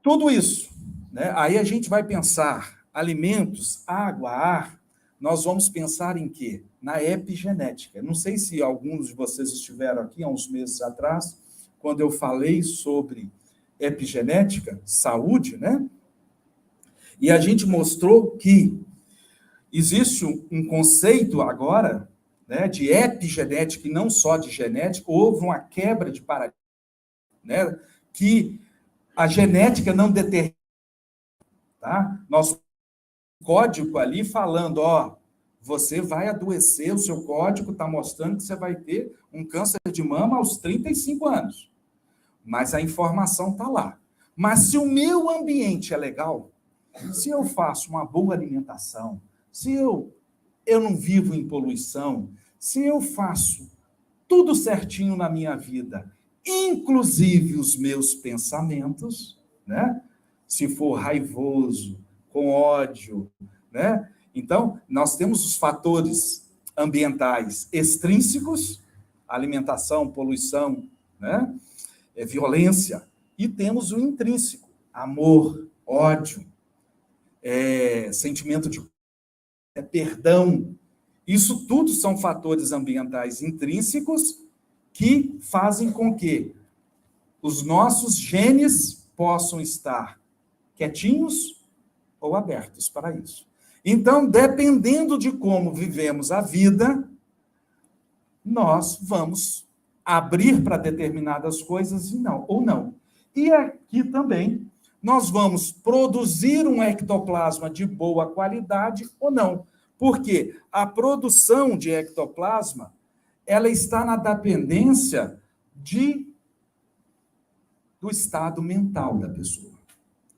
[SPEAKER 2] tudo isso, né? Aí a gente vai pensar alimentos, água, ar, nós vamos pensar em quê? Na epigenética. Não sei se alguns de vocês estiveram aqui há uns meses atrás, quando eu falei sobre epigenética, saúde, né? E a gente mostrou que existe um conceito agora, né, de epigenética e não só de genética. Houve uma quebra de paradigma, né, que a genética não determina, tá? Nosso código ali falando, ó, você vai adoecer, o seu código está mostrando que você vai ter um câncer de mama aos 35 anos. Mas a informação está lá. Mas se o meu ambiente é legal, se eu faço uma boa alimentação, se eu não vivo em poluição, se eu faço tudo certinho na minha vida, inclusive os meus pensamentos, né? Se for raivoso, com ódio, né? Então, nós temos os fatores ambientais extrínsecos, alimentação, poluição, né? Violência, e temos o intrínseco, amor, ódio, sentimento de perdão. Isso tudo são fatores ambientais intrínsecos que fazem com que os nossos genes possam estar quietinhos ou abertos para isso. Então, dependendo de como vivemos a vida, nós vamos abrir para determinadas coisas ou não. E aqui também, nós vamos produzir um ectoplasma de boa qualidade ou não. Porque a produção de ectoplasma, ela está na dependência do estado mental da pessoa.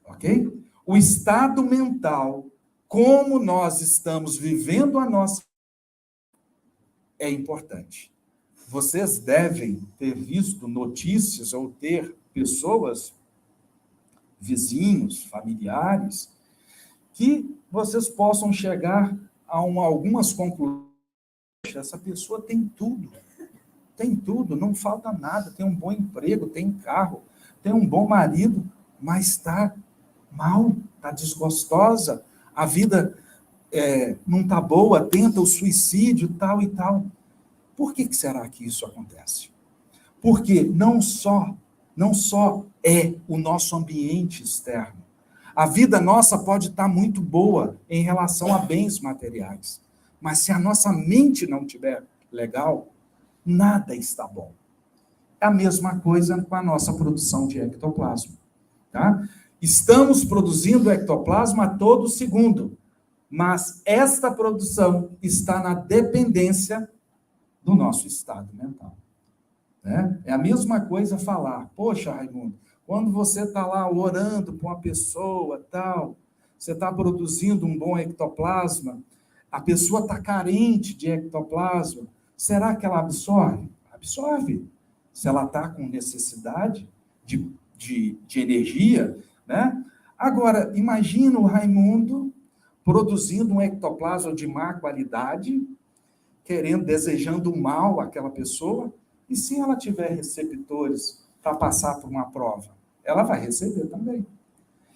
[SPEAKER 2] Ok? O estado mental, como nós estamos vivendo a nossa, é importante. Vocês devem ter visto notícias ou ter pessoas, vizinhos, familiares, que vocês possam chegar a algumas conclusões. Essa pessoa tem tudo, não falta nada, tem um bom emprego, tem carro, tem um bom marido, mas está mal, está desgostosa, a vida não está boa, tenta o suicídio, tal e tal. Por que será que isso acontece? Porque não só é o nosso ambiente externo. A vida nossa pode estar muito boa em relação a bens materiais, mas se a nossa mente não estiver legal, nada está bom. É a mesma coisa com a nossa produção de ectoplasma. Tá? Estamos produzindo ectoplasma a todo segundo, mas esta produção está na dependência do nosso estado mental. Né? É a mesma coisa falar, poxa, Raimundo, quando você está lá orando para uma pessoa, tal, você está produzindo um bom ectoplasma, a pessoa está carente de ectoplasma, será que ela absorve? Absorve. Se ela está com necessidade de energia, né? Agora, imagina o Raimundo produzindo um ectoplasma de má qualidade, desejando mal àquela pessoa, e se ela tiver receptores para passar por uma prova, ela vai receber também.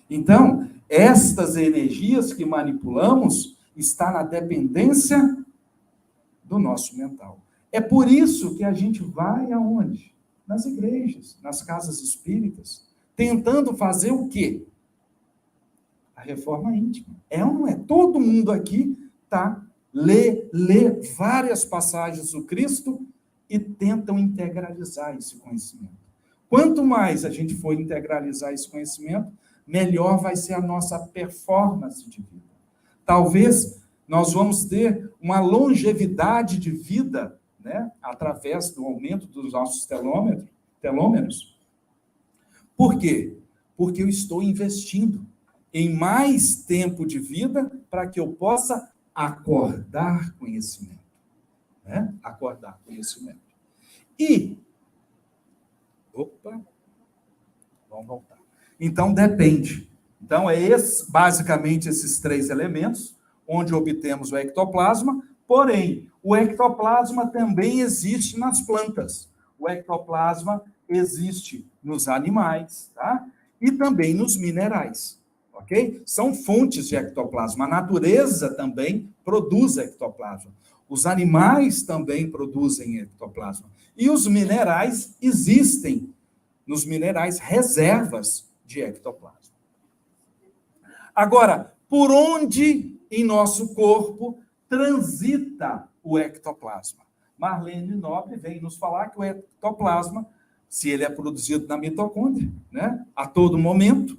[SPEAKER 2] Então, estas energias que manipulamos está na dependência do nosso mental. É por isso que a gente vai aonde? Nas igrejas, nas casas espíritas, tentando fazer o quê? A reforma íntima. É ou não é? Todo mundo aqui lê várias passagens do Cristo e tentam integralizar esse conhecimento. Quanto mais a gente for integralizar esse conhecimento, melhor vai ser a nossa performance de vida. Talvez nós vamos ter uma longevidade de vida, né, através do aumento dos nossos telômeros. Por quê? Porque eu estou investindo em mais tempo de vida para que eu possa acordar conhecimento. Né? Acordar conhecimento. Vamos voltar. Então, depende. Então, basicamente esses três elementos, onde obtemos o ectoplasma, porém, o ectoplasma também existe nas plantas. O ectoplasma existe nos animais, tá? E também nos minerais, ok? São fontes de ectoplasma. A natureza também produz ectoplasma. Os animais também produzem ectoplasma. E os minerais existem, nos minerais, reservas de ectoplasma. Agora, por onde em nosso corpo transita o ectoplasma? Marlene Nobre vem nos falar que o ectoplasma, se ele é produzido na mitocôndria, né, a todo momento,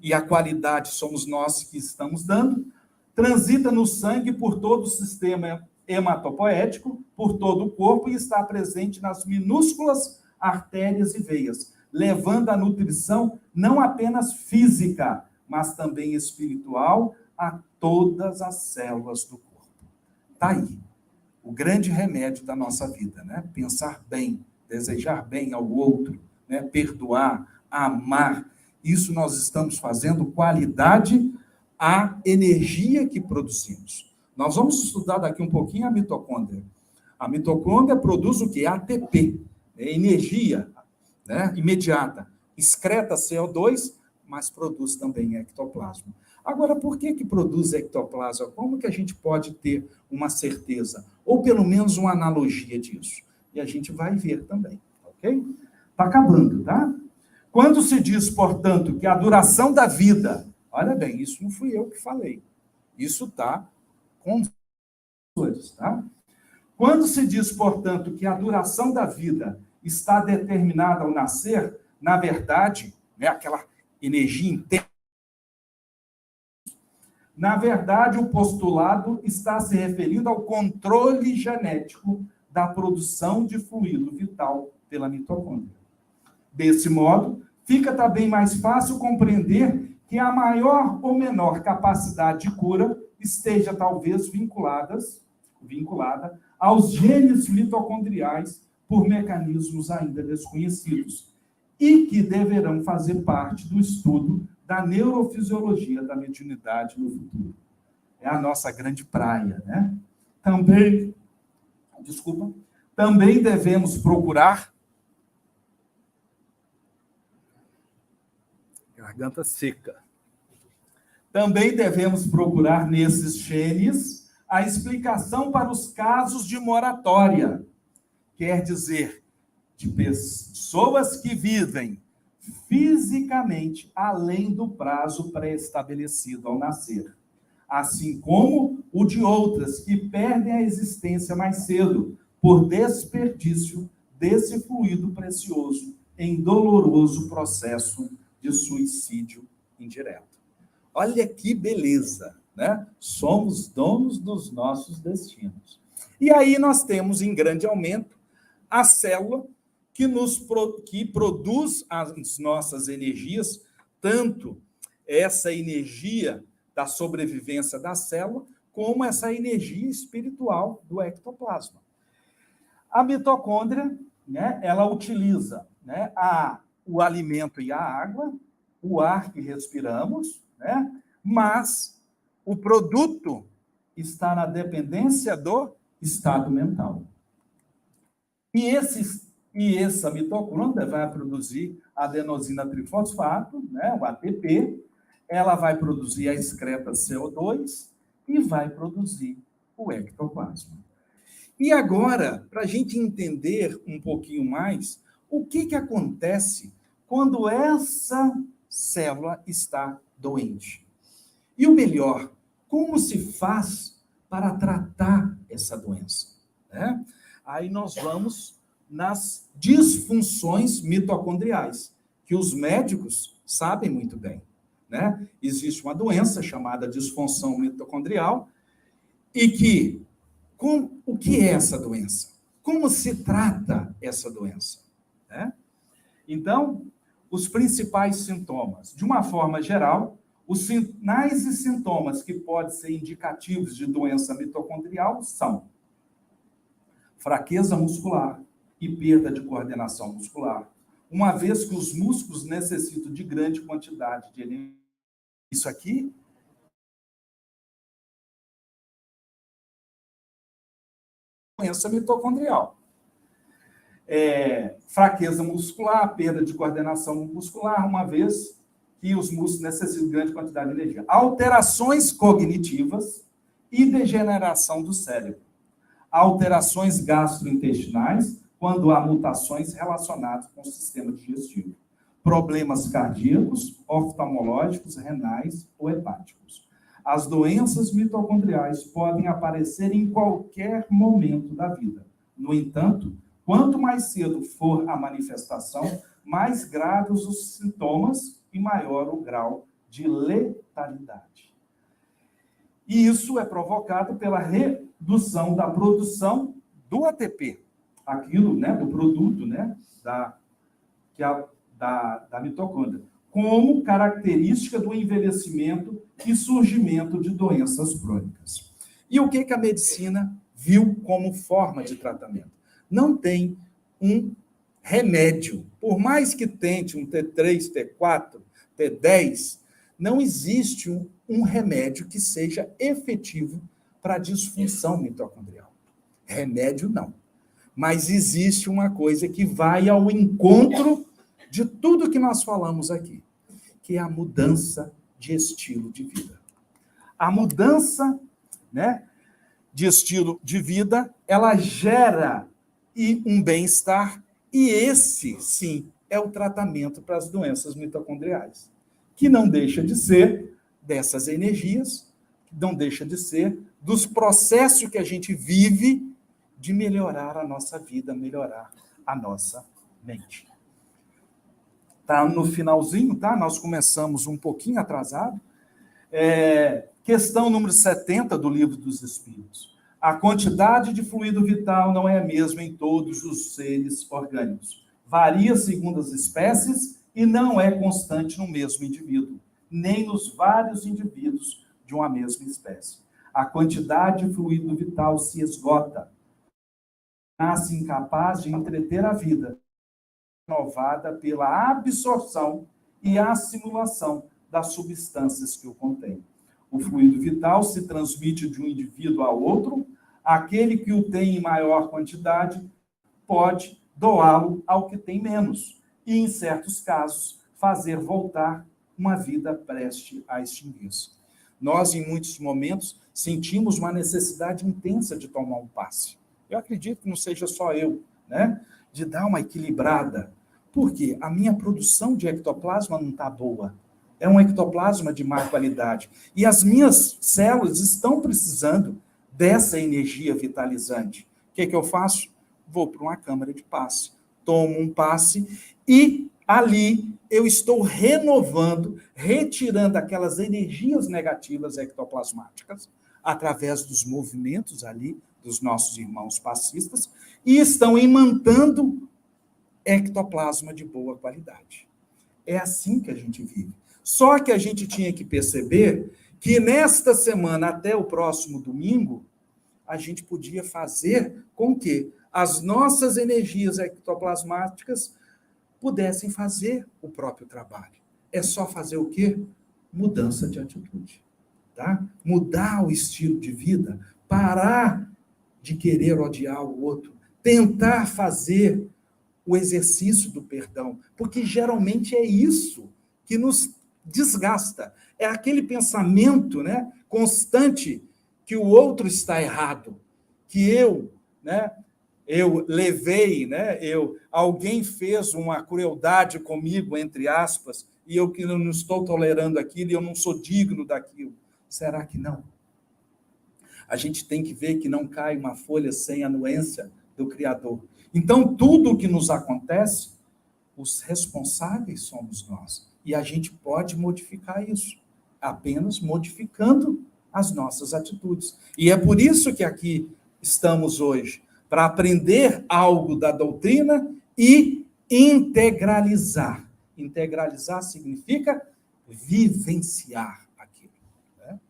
[SPEAKER 2] e a qualidade somos nós que estamos dando, transita no sangue por todo o sistema hematopoético, por todo o corpo, e está presente nas minúsculas artérias e veias, levando a nutrição não apenas física, mas também espiritual a todas as células do corpo. Está aí o grande remédio da nossa vida, né? Pensar bem, desejar bem ao outro, né? Perdoar, amar. Isso nós estamos fazendo qualidade à energia que produzimos. Nós vamos estudar daqui um pouquinho a mitocôndria. A mitocôndria produz o quê? ATP, energia, né? Imediata. Excreta CO2, mas produz também ectoplasma. Agora, por que produz ectoplasma? Como que a gente pode ter uma certeza? Ou pelo menos uma analogia disso? E a gente vai ver também, ok? Está acabando, tá? Quando se diz, portanto, que a duração da vida... Olha bem, isso não fui eu que falei. Isso está com os autores, tá? Quando se diz, portanto, que a duração da vida está determinada ao nascer, na verdade, né, aquela energia intensa, na verdade, o postulado está se referindo ao controle genético da produção de fluido vital pela mitocôndria. Desse modo, fica também mais fácil compreender que a maior ou menor capacidade de cura esteja talvez vinculada aos genes mitocondriais por mecanismos ainda desconhecidos e que deverão fazer parte do estudo da neurofisiologia da mediunidade no futuro. É a nossa grande praia, né? Também devemos procurar... Garganta seca. Também devemos procurar nesses genes a explicação para os casos de moratória. Quer dizer, de pessoas que vivem fisicamente além do prazo pré-estabelecido ao nascer, assim como o de outras que perdem a existência mais cedo por desperdício desse fluido precioso em doloroso processo de suicídio indireto. Olha que beleza, né? Somos donos dos nossos destinos. E aí nós temos em grande aumento a célula que produz as nossas energias, tanto essa energia da sobrevivência da célula, como essa energia espiritual do ectoplasma. A mitocôndria, né, ela utiliza, né, o alimento e a água, o ar que respiramos, né, mas o produto está na dependência do estado mental. E essa mitocôndria vai produzir adenosina trifosfato, né, o ATP, ela vai produzir a excreta CO2 e vai produzir o ectoplasma. E agora, para a gente entender um pouquinho mais, o que acontece quando essa célula está doente? E o melhor, como se faz para tratar essa doença? Né? Aí nós vamos nas disfunções mitocondriais, que os médicos sabem muito bem. Né? Existe uma doença chamada disfunção mitocondrial e o que é essa doença? Como se trata essa doença? Né? Então, os principais sintomas. De uma forma geral, os sinais e sintomas que podem ser indicativos de doença mitocondrial são fraqueza muscular e perda de coordenação muscular, uma vez que os músculos necessitam de grande quantidade de energia. Isso aqui é doença mitocondrial. Fraqueza muscular, perda de coordenação muscular, uma vez que os músculos necessitam de grande quantidade de energia. Alterações cognitivas e degeneração do cérebro. Alterações gastrointestinais, quando há mutações relacionadas com o sistema digestivo. Problemas cardíacos, oftalmológicos, renais ou hepáticos. As doenças mitocondriais podem aparecer em qualquer momento da vida. No entanto, quanto mais cedo for a manifestação, mais graves os sintomas e maior o grau de letalidade. E isso é provocado pela redução da produção do ATP, aquilo, né, do produto, né, da mitocôndria, como característica do envelhecimento e surgimento de doenças crônicas. E o que a medicina viu como forma de tratamento? Não tem um remédio. Por mais que tente um T3, T4, T10, não existe um remédio que seja efetivo para a disfunção mitocondrial. Remédio, não. Mas existe uma coisa que vai ao encontro de tudo que nós falamos aqui, que é a mudança de estilo de vida. A mudança, né, de estilo de vida, ela gera um bem-estar, e esse, sim, é o tratamento para as doenças mitocondriais, que não deixa de ser dessas energias, não deixa de ser dos processos que a gente vive de melhorar a nossa vida, melhorar a nossa mente. Tá no finalzinho, tá? Nós começamos um pouquinho atrasado. Questão número 70 do Livro dos Espíritos. A quantidade de fluido vital não é a mesma em todos os seres orgânicos. Varia segundo as espécies e não é constante no mesmo indivíduo, nem nos vários indivíduos de uma mesma espécie. A quantidade de fluido vital se esgota. Nasce incapaz de entreter a vida, renovada pela absorção e assimilação das substâncias que o contêm. O fluido vital se transmite de um indivíduo a outro. Aquele que o tem em maior quantidade pode doá-lo ao que tem menos e, em certos casos, fazer voltar uma vida prestes a extinguir-se. Nós, em muitos momentos, sentimos uma necessidade intensa de tomar um passe. Eu acredito que não seja só eu, né? De dar uma equilibrada. Por quê? A minha produção de ectoplasma não está boa. É um ectoplasma de má qualidade. E as minhas células estão precisando dessa energia vitalizante. O que eu faço? Vou para uma câmara de passe. Tomo um passe e ali eu estou renovando, retirando aquelas energias negativas ectoplasmáticas através dos movimentos ali dos nossos irmãos passistas e estão imantando ectoplasma de boa qualidade. É assim que a gente vive. Só que a gente tinha que perceber que nesta semana, até o próximo domingo, a gente podia fazer com que as nossas energias ectoplasmáticas pudessem fazer o próprio trabalho. É só fazer o quê? Mudança de atitude. Tá? Mudar o estilo de vida, parar de querer odiar o outro, tentar fazer o exercício do perdão, porque geralmente é isso que nos desgasta. É aquele pensamento, né, constante que o outro está errado, que eu levei, alguém fez uma crueldade comigo, entre aspas, e eu que não estou tolerando aquilo, e eu não sou digno daquilo. Será que não? A gente tem que ver que não cai uma folha sem a anuência do Criador. Então, tudo o que nos acontece, os responsáveis somos nós. E a gente pode modificar isso, apenas modificando as nossas atitudes. E é por isso que aqui estamos hoje, para aprender algo da doutrina e integralizar. Integralizar significa vivenciar aquilo. Né?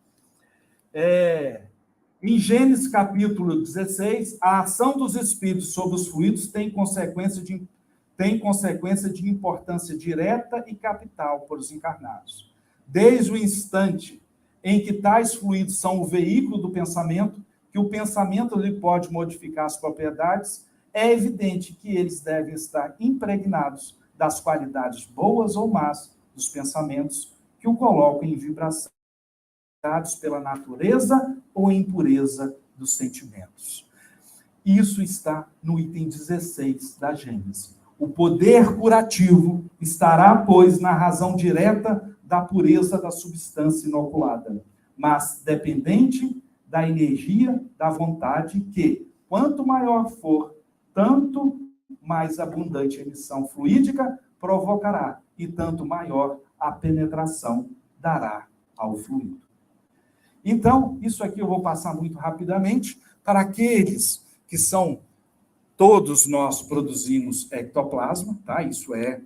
[SPEAKER 2] Em Gênesis capítulo 16, a ação dos espíritos sobre os fluidos tem consequência de importância direta e capital para os encarnados. Desde o instante em que tais fluidos são o veículo do pensamento, que o pensamento lhe pode modificar as propriedades, é evidente que eles devem estar impregnados das qualidades boas ou más dos pensamentos que o colocam em vibração, pela natureza ou impureza dos sentimentos. Isso está no item 16 da Gênesis. O poder curativo estará, pois, na razão direta da pureza da substância inoculada, mas dependente da energia da vontade que, quanto maior for, tanto mais abundante a emissão fluídica provocará, e tanto maior a penetração dará ao fluido. Então, isso aqui eu vou passar muito rapidamente para aqueles que são, todos nós produzimos ectoplasma, tá? Isso é,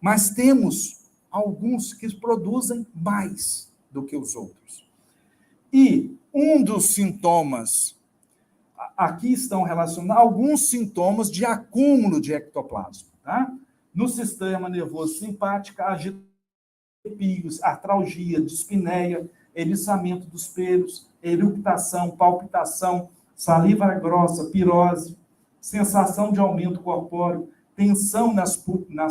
[SPEAKER 2] mas temos alguns que produzem mais do que os outros. E um dos sintomas, aqui estão relacionados alguns sintomas de acúmulo de ectoplasma, tá? No sistema nervoso simpático, arrepios, artralgia, dispneia, eriçamento dos pelos, eructação, palpitação, saliva grossa, pirose, sensação de aumento corpóreo, tensão nas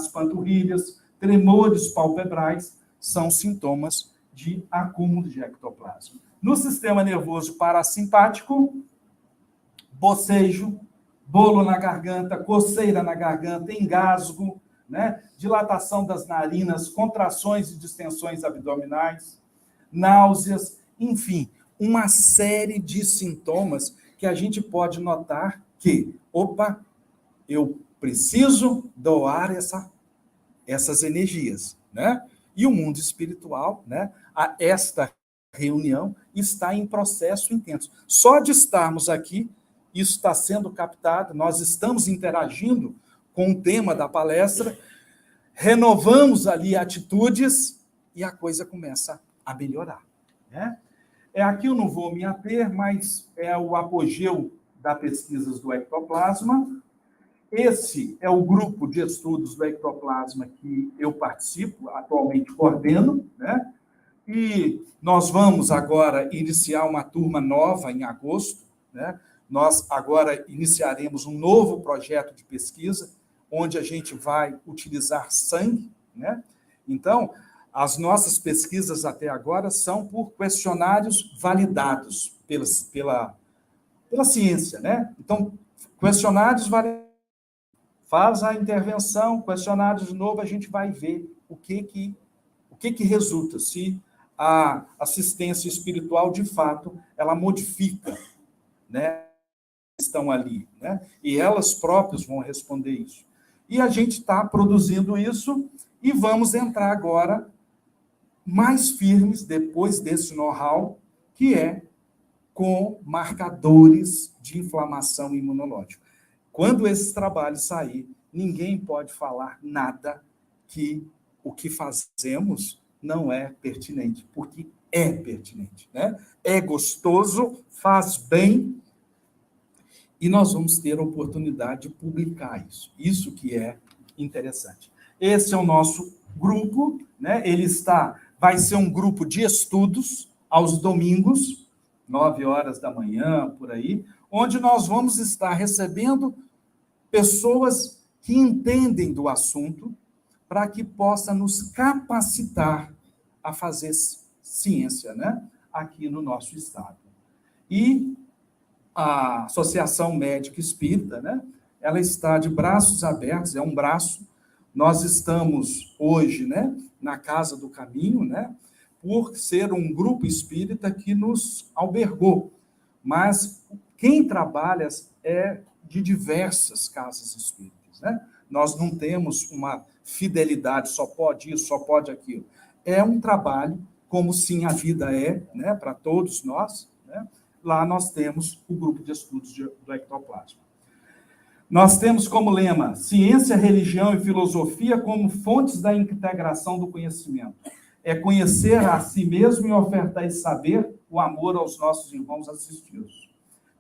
[SPEAKER 2] panturrilhas, tremores palpebrais, são sintomas de acúmulo de ectoplasma. No sistema nervoso parasimpático, bocejo, bolo na garganta, coceira na garganta, engasgo, né? Dilatação das narinas, contrações e distensões abdominais, náuseas, enfim, uma série de sintomas que a gente pode notar que, opa, eu preciso doar essas energias, né? E o mundo espiritual, né? Esta reunião está em processo intenso. Só de estarmos aqui, isso está sendo captado, nós estamos interagindo com o tema da palestra, renovamos ali atitudes e a coisa começa a melhorar, né? Aqui eu não vou me ater, mas é o apogeu das pesquisas do ectoplasma. Esse é o grupo de estudos do ectoplasma que eu participo, atualmente coordeno, né? E nós vamos agora iniciar uma turma nova em agosto, né? Nós agora iniciaremos um novo projeto de pesquisa, onde a gente vai utilizar sangue, né? Então, as nossas pesquisas até agora são por questionários validados pela ciência, né? Então, questionários validados, faz a intervenção, questionário de novo, a gente vai ver o que resulta, se a assistência espiritual, de fato, ela modifica, né? Estão ali, né? E elas próprias vão responder isso. E a gente está produzindo isso e vamos entrar agora mais firmes, depois desse know-how, que é com marcadores de inflamação imunológica. Quando esse trabalho sair, ninguém pode falar nada que o que fazemos não é pertinente, porque é pertinente, né? É gostoso, faz bem, e nós vamos ter a oportunidade de publicar isso. Isso que é interessante. Esse é o nosso grupo, né? Vai ser um grupo de estudos aos domingos, 9h da manhã, por aí, onde nós vamos estar recebendo pessoas que entendem do assunto para que possa nos capacitar a fazer ciência, né? Aqui no nosso estado. E a Associação Médica Espírita, né? Ela está de braços abertos, é um braço. Nós estamos hoje, né, na Casa do Caminho, né, por ser um grupo espírita que nos albergou. Mas quem trabalha é de diversas casas espíritas, né? Nós não temos uma fidelidade, só pode isso, só pode aquilo. É um trabalho, como sim a vida é, né, para todos nós, né? Lá nós temos o grupo de estudos do ectoplasma. Nós temos como lema ciência, religião e filosofia como fontes da integração do conhecimento. É conhecer a si mesmo e ofertar esse saber, o amor aos nossos irmãos assistidos.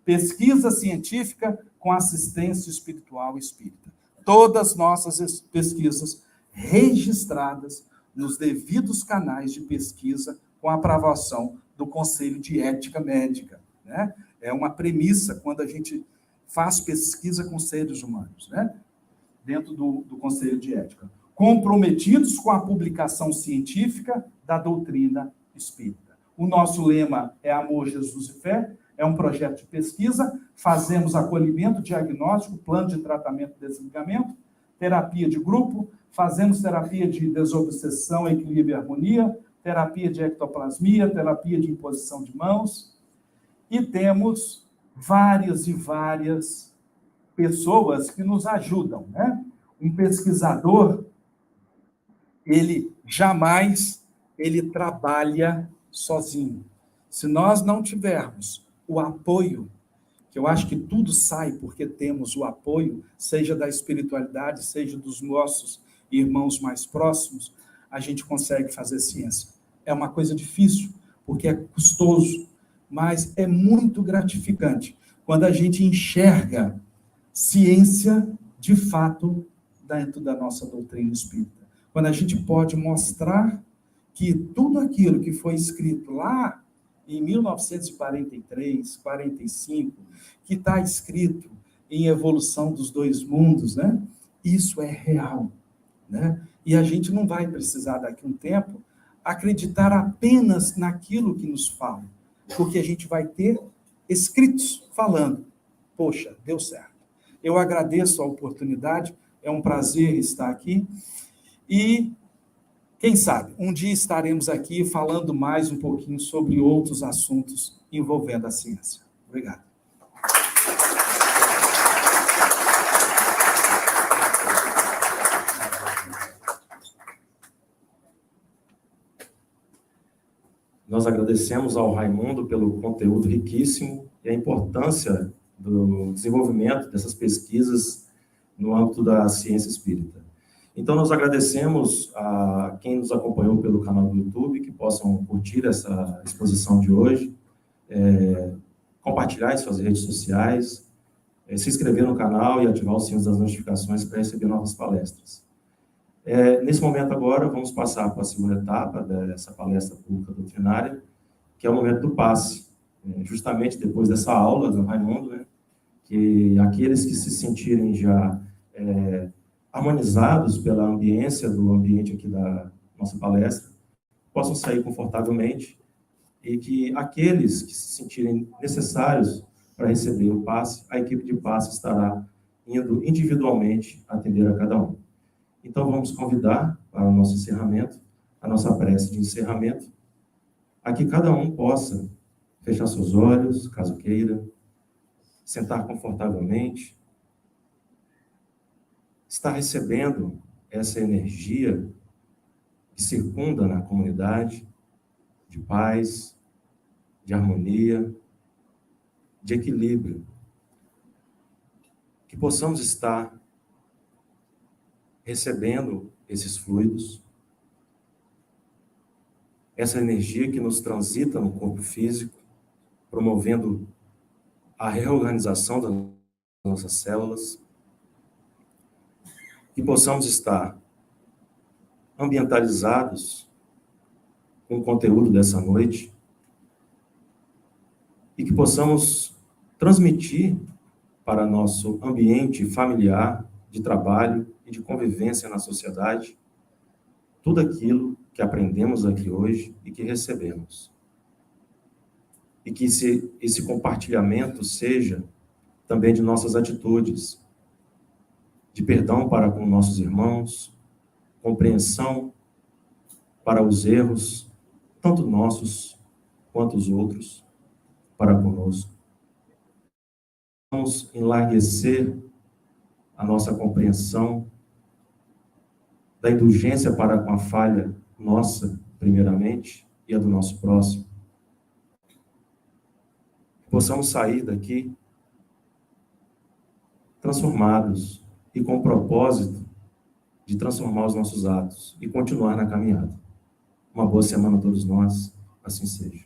[SPEAKER 2] Pesquisa científica com assistência espiritual espírita. Todas nossas pesquisas registradas nos devidos canais de pesquisa com a aprovação do Conselho de Ética Médica, né? É uma premissa quando a gente faz pesquisa com seres humanos, né? Dentro do Conselho de Ética. Comprometidos com a publicação científica da doutrina espírita. O nosso lema é Amor, Jesus e Fé, é um projeto de pesquisa, fazemos acolhimento, diagnóstico, plano de tratamento e desligamento, terapia de grupo, fazemos terapia de desobsessão, equilíbrio e harmonia, terapia de ectoplasmia, terapia de imposição de mãos, e temos várias e várias pessoas que nos ajudam, né? Um pesquisador, ele trabalha sozinho. Se nós não tivermos o apoio, que eu acho que tudo sai porque temos o apoio, seja da espiritualidade, seja dos nossos irmãos mais próximos, a gente consegue fazer ciência. É uma coisa difícil, porque é custoso, mas é muito gratificante quando a gente enxerga ciência, de fato, dentro da nossa doutrina espírita. Quando a gente pode mostrar que tudo aquilo que foi escrito lá em 1943, 45, que está escrito em Evolução dos Dois Mundos, né? Isso é real, né? E a gente não vai precisar, daqui a um tempo, acreditar apenas naquilo que nos falam, porque a gente vai ter escritos falando, poxa, deu certo. Eu agradeço a oportunidade, É um prazer estar aqui. E, quem sabe, um dia estaremos aqui falando mais um pouquinho sobre outros assuntos envolvendo a ciência. Obrigado.
[SPEAKER 1] Nós agradecemos ao Raimundo pelo conteúdo riquíssimo e a importância do desenvolvimento dessas pesquisas no âmbito da ciência espírita. Então, nós agradecemos a quem nos acompanhou pelo canal do YouTube, que possam curtir essa exposição de hoje, compartilhar em suas redes sociais, se inscrever no canal e ativar o sino das notificações para receber novas palestras. Nesse momento agora, vamos passar para a segunda etapa dessa palestra pública doutrinária, que é o momento do passe. Justamente depois dessa aula do Raimundo, né, que aqueles que se sentirem já harmonizados pela ambiência do ambiente aqui da nossa palestra, possam sair confortavelmente e que aqueles que se sentirem necessários para receber o passe, a equipe de passe estará indo individualmente atender a cada um. Então, vamos convidar para o nosso encerramento, a nossa prece de encerramento, a que cada um possa fechar seus olhos, caso queira, sentar confortavelmente, estar recebendo essa energia que circunda na comunidade, de paz, de harmonia, de equilíbrio. Que possamos estar recebendo esses fluidos, essa energia que nos transita no corpo físico, promovendo a reorganização das nossas células, que possamos estar ambientalizados com o conteúdo dessa noite e que possamos transmitir para nosso ambiente familiar, de trabalho e de convivência na sociedade tudo aquilo que aprendemos aqui hoje e que recebemos. E que esse compartilhamento seja também de nossas atitudes, de perdão para com nossos irmãos, compreensão para os erros, tanto nossos quanto os outros, para conosco. Vamos enlarguecer a nossa compreensão da indulgência para com a falha nossa, primeiramente, e a do nosso próximo. Possamos sair daqui transformados e com o propósito de transformar os nossos atos e continuar na caminhada. Uma boa semana a todos nós, assim seja.